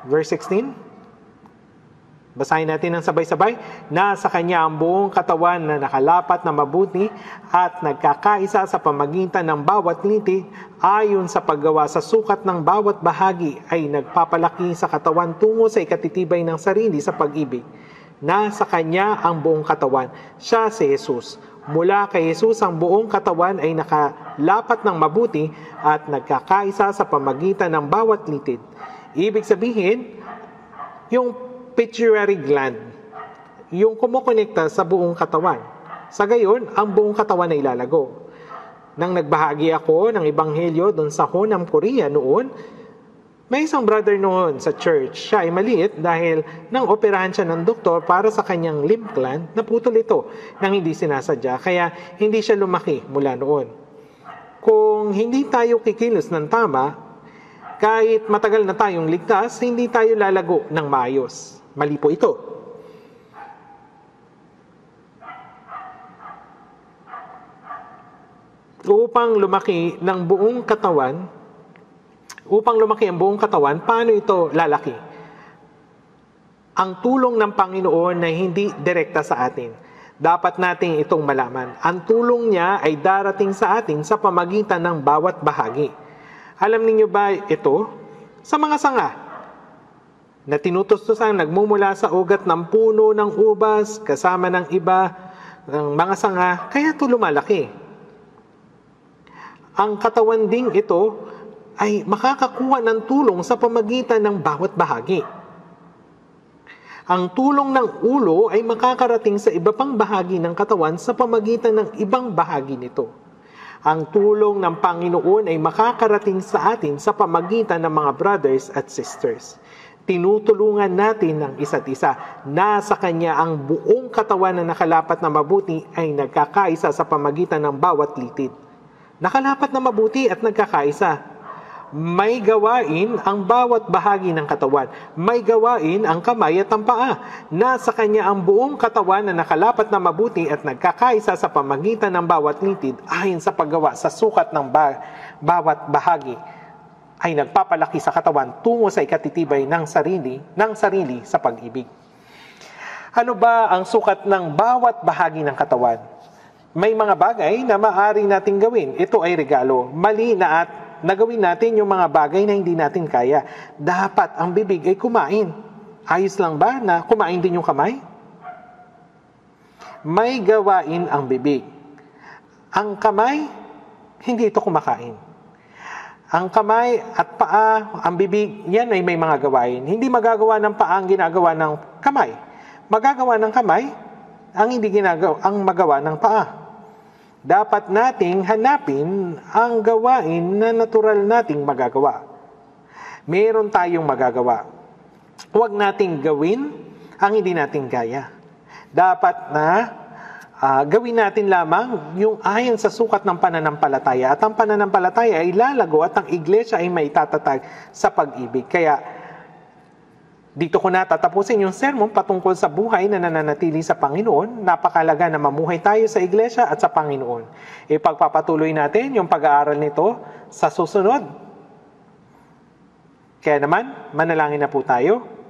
Verse 16. Basahin natin ng sabay-sabay. Nasa Kanya ang buong katawan na nakalapat na mabuti at nagkakaisa sa pamagitan ng bawat litig ayon sa paggawa sa sukat ng bawat bahagi ay nagpapalaki sa katawan tungo sa ikatitibay ng sarili sa pag-ibig. Nasa Kanya ang buong katawan. Siya si Jesus. Mula kay Jesus ang buong katawan ay nakalapat ng mabuti at nagkakaisa sa pamagitan ng bawat litid. Ibig sabihin, yung pituitary gland, yung kumukonekta sa buong katawan. Sa gayon, ang buong katawan ay ilalago. Nang nagbahagi ako ng ebanghelyo doon sa Honam, Korea noon, may isang brother noon sa church. Siya ay maliit dahil nang operahan siya ng doktor para sa kanyang lymph gland, naputol ito nang hindi sinasadya, kaya hindi siya lumaki mula noon. Kung hindi tayo kikilos ng tama, kahit matagal na tayong ligtas, hindi tayo lalago ng maayos. Mali po ito. Upang lumaki ang buong katawan, paano ito lalaki? Ang tulong ng Panginoon na hindi direkta sa atin. Dapat nating itong malaman. Ang tulong niya ay darating sa atin sa pamagitan ng bawat bahagi. Alam niyo ba ito? Sa mga sanga na tinutustusan nagmumula sa ugat ng puno ng ubas kasama ng iba ng mga sanga, kaya ito lumalaki. Ang katawan ding ito ay makakakuha ng tulong sa pamagitan ng bawat bahagi. Ang tulong ng ulo ay makakarating sa iba pang bahagi ng katawan sa pamagitan ng ibang bahagi nito. Ang tulong ng Panginoon ay makakarating sa atin sa pamagitan ng mga brothers at sisters. Tinutulungan natin ng isa't isa. Nasa Kanya ang buong katawan na nakalapat na mabuti ay nagkakaisa sa pamagitan ng bawat litid. Nakalapat na mabuti at nagkakaisa. May gawain ang bawat bahagi ng katawan. May gawain ang kamay at ang paa. Nasa Kanya ang buong katawan na nakalapat na mabuti at nagkakaisa sa pamagitan ng bawat litid ayon sa paggawa sa sukat ng bawat bahagi ay nagpapalaki sa katawan tungo sa ikatitibay ng sarili sa pag-ibig. Ano ba ang sukat ng bawat bahagi ng katawan? May mga bagay na maaari nating gawin. Ito ay regalo. Mali na at nagawin natin yung mga bagay na hindi natin kaya. Dapat ang bibig ay kumain. Ayos lang ba na kumain din yung kamay? May gawain ang bibig. Ang kamay, hindi ito kumakain. Ang kamay at paa, ang bibig, yan ay may mga gawain. Hindi magagawa ng paa ang ginagawa ng kamay. Magagawa ng kamay ang magawa ng paa. Dapat nating hanapin ang gawain na natural nating magagawa. Meron tayong magagawa. Huwag nating gawin ang hindi nating kaya. Dapat na gawin natin lamang yung ayon sa sukat ng pananampalataya. At ang pananampalataya ay lalago at ang iglesia ay maitatag sa pag-ibig. Kaya dito ko na tatapusin yung sermon patungkol sa buhay na nananatili sa Panginoon. Napakalaga na mamuhay tayo sa iglesia at sa Panginoon. Ipagpapatuloy natin yung pag-aaral nito sa susunod. Kaya naman, manalangin na po tayo.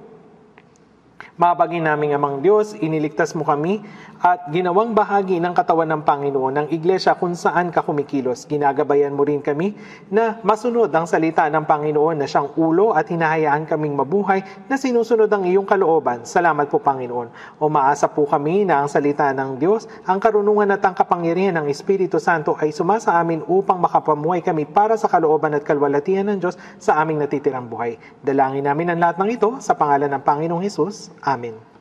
Mabagin naming Amang Diyos, iniligtas mo kami at ginawang bahagi ng katawan ng Panginoon, ng iglesia kung saan ka kumikilos. Ginagabayan mo rin kami na masunod ang salita ng Panginoon na siyang ulo at hinahayaan kaming mabuhay na sinusunod ang iyong kalooban. Salamat po, Panginoon. Umaasa po kami na ang salita ng Diyos, ang karunungan at ang kapangyarihan ng Espiritu Santo ay sumasa amin upang makapamuhay kami para sa kalooban at kalwalhatian ng Diyos sa aming natitirang buhay. Dalangin namin ang lahat ng ito sa pangalan ng Panginoong Hesus. Amen.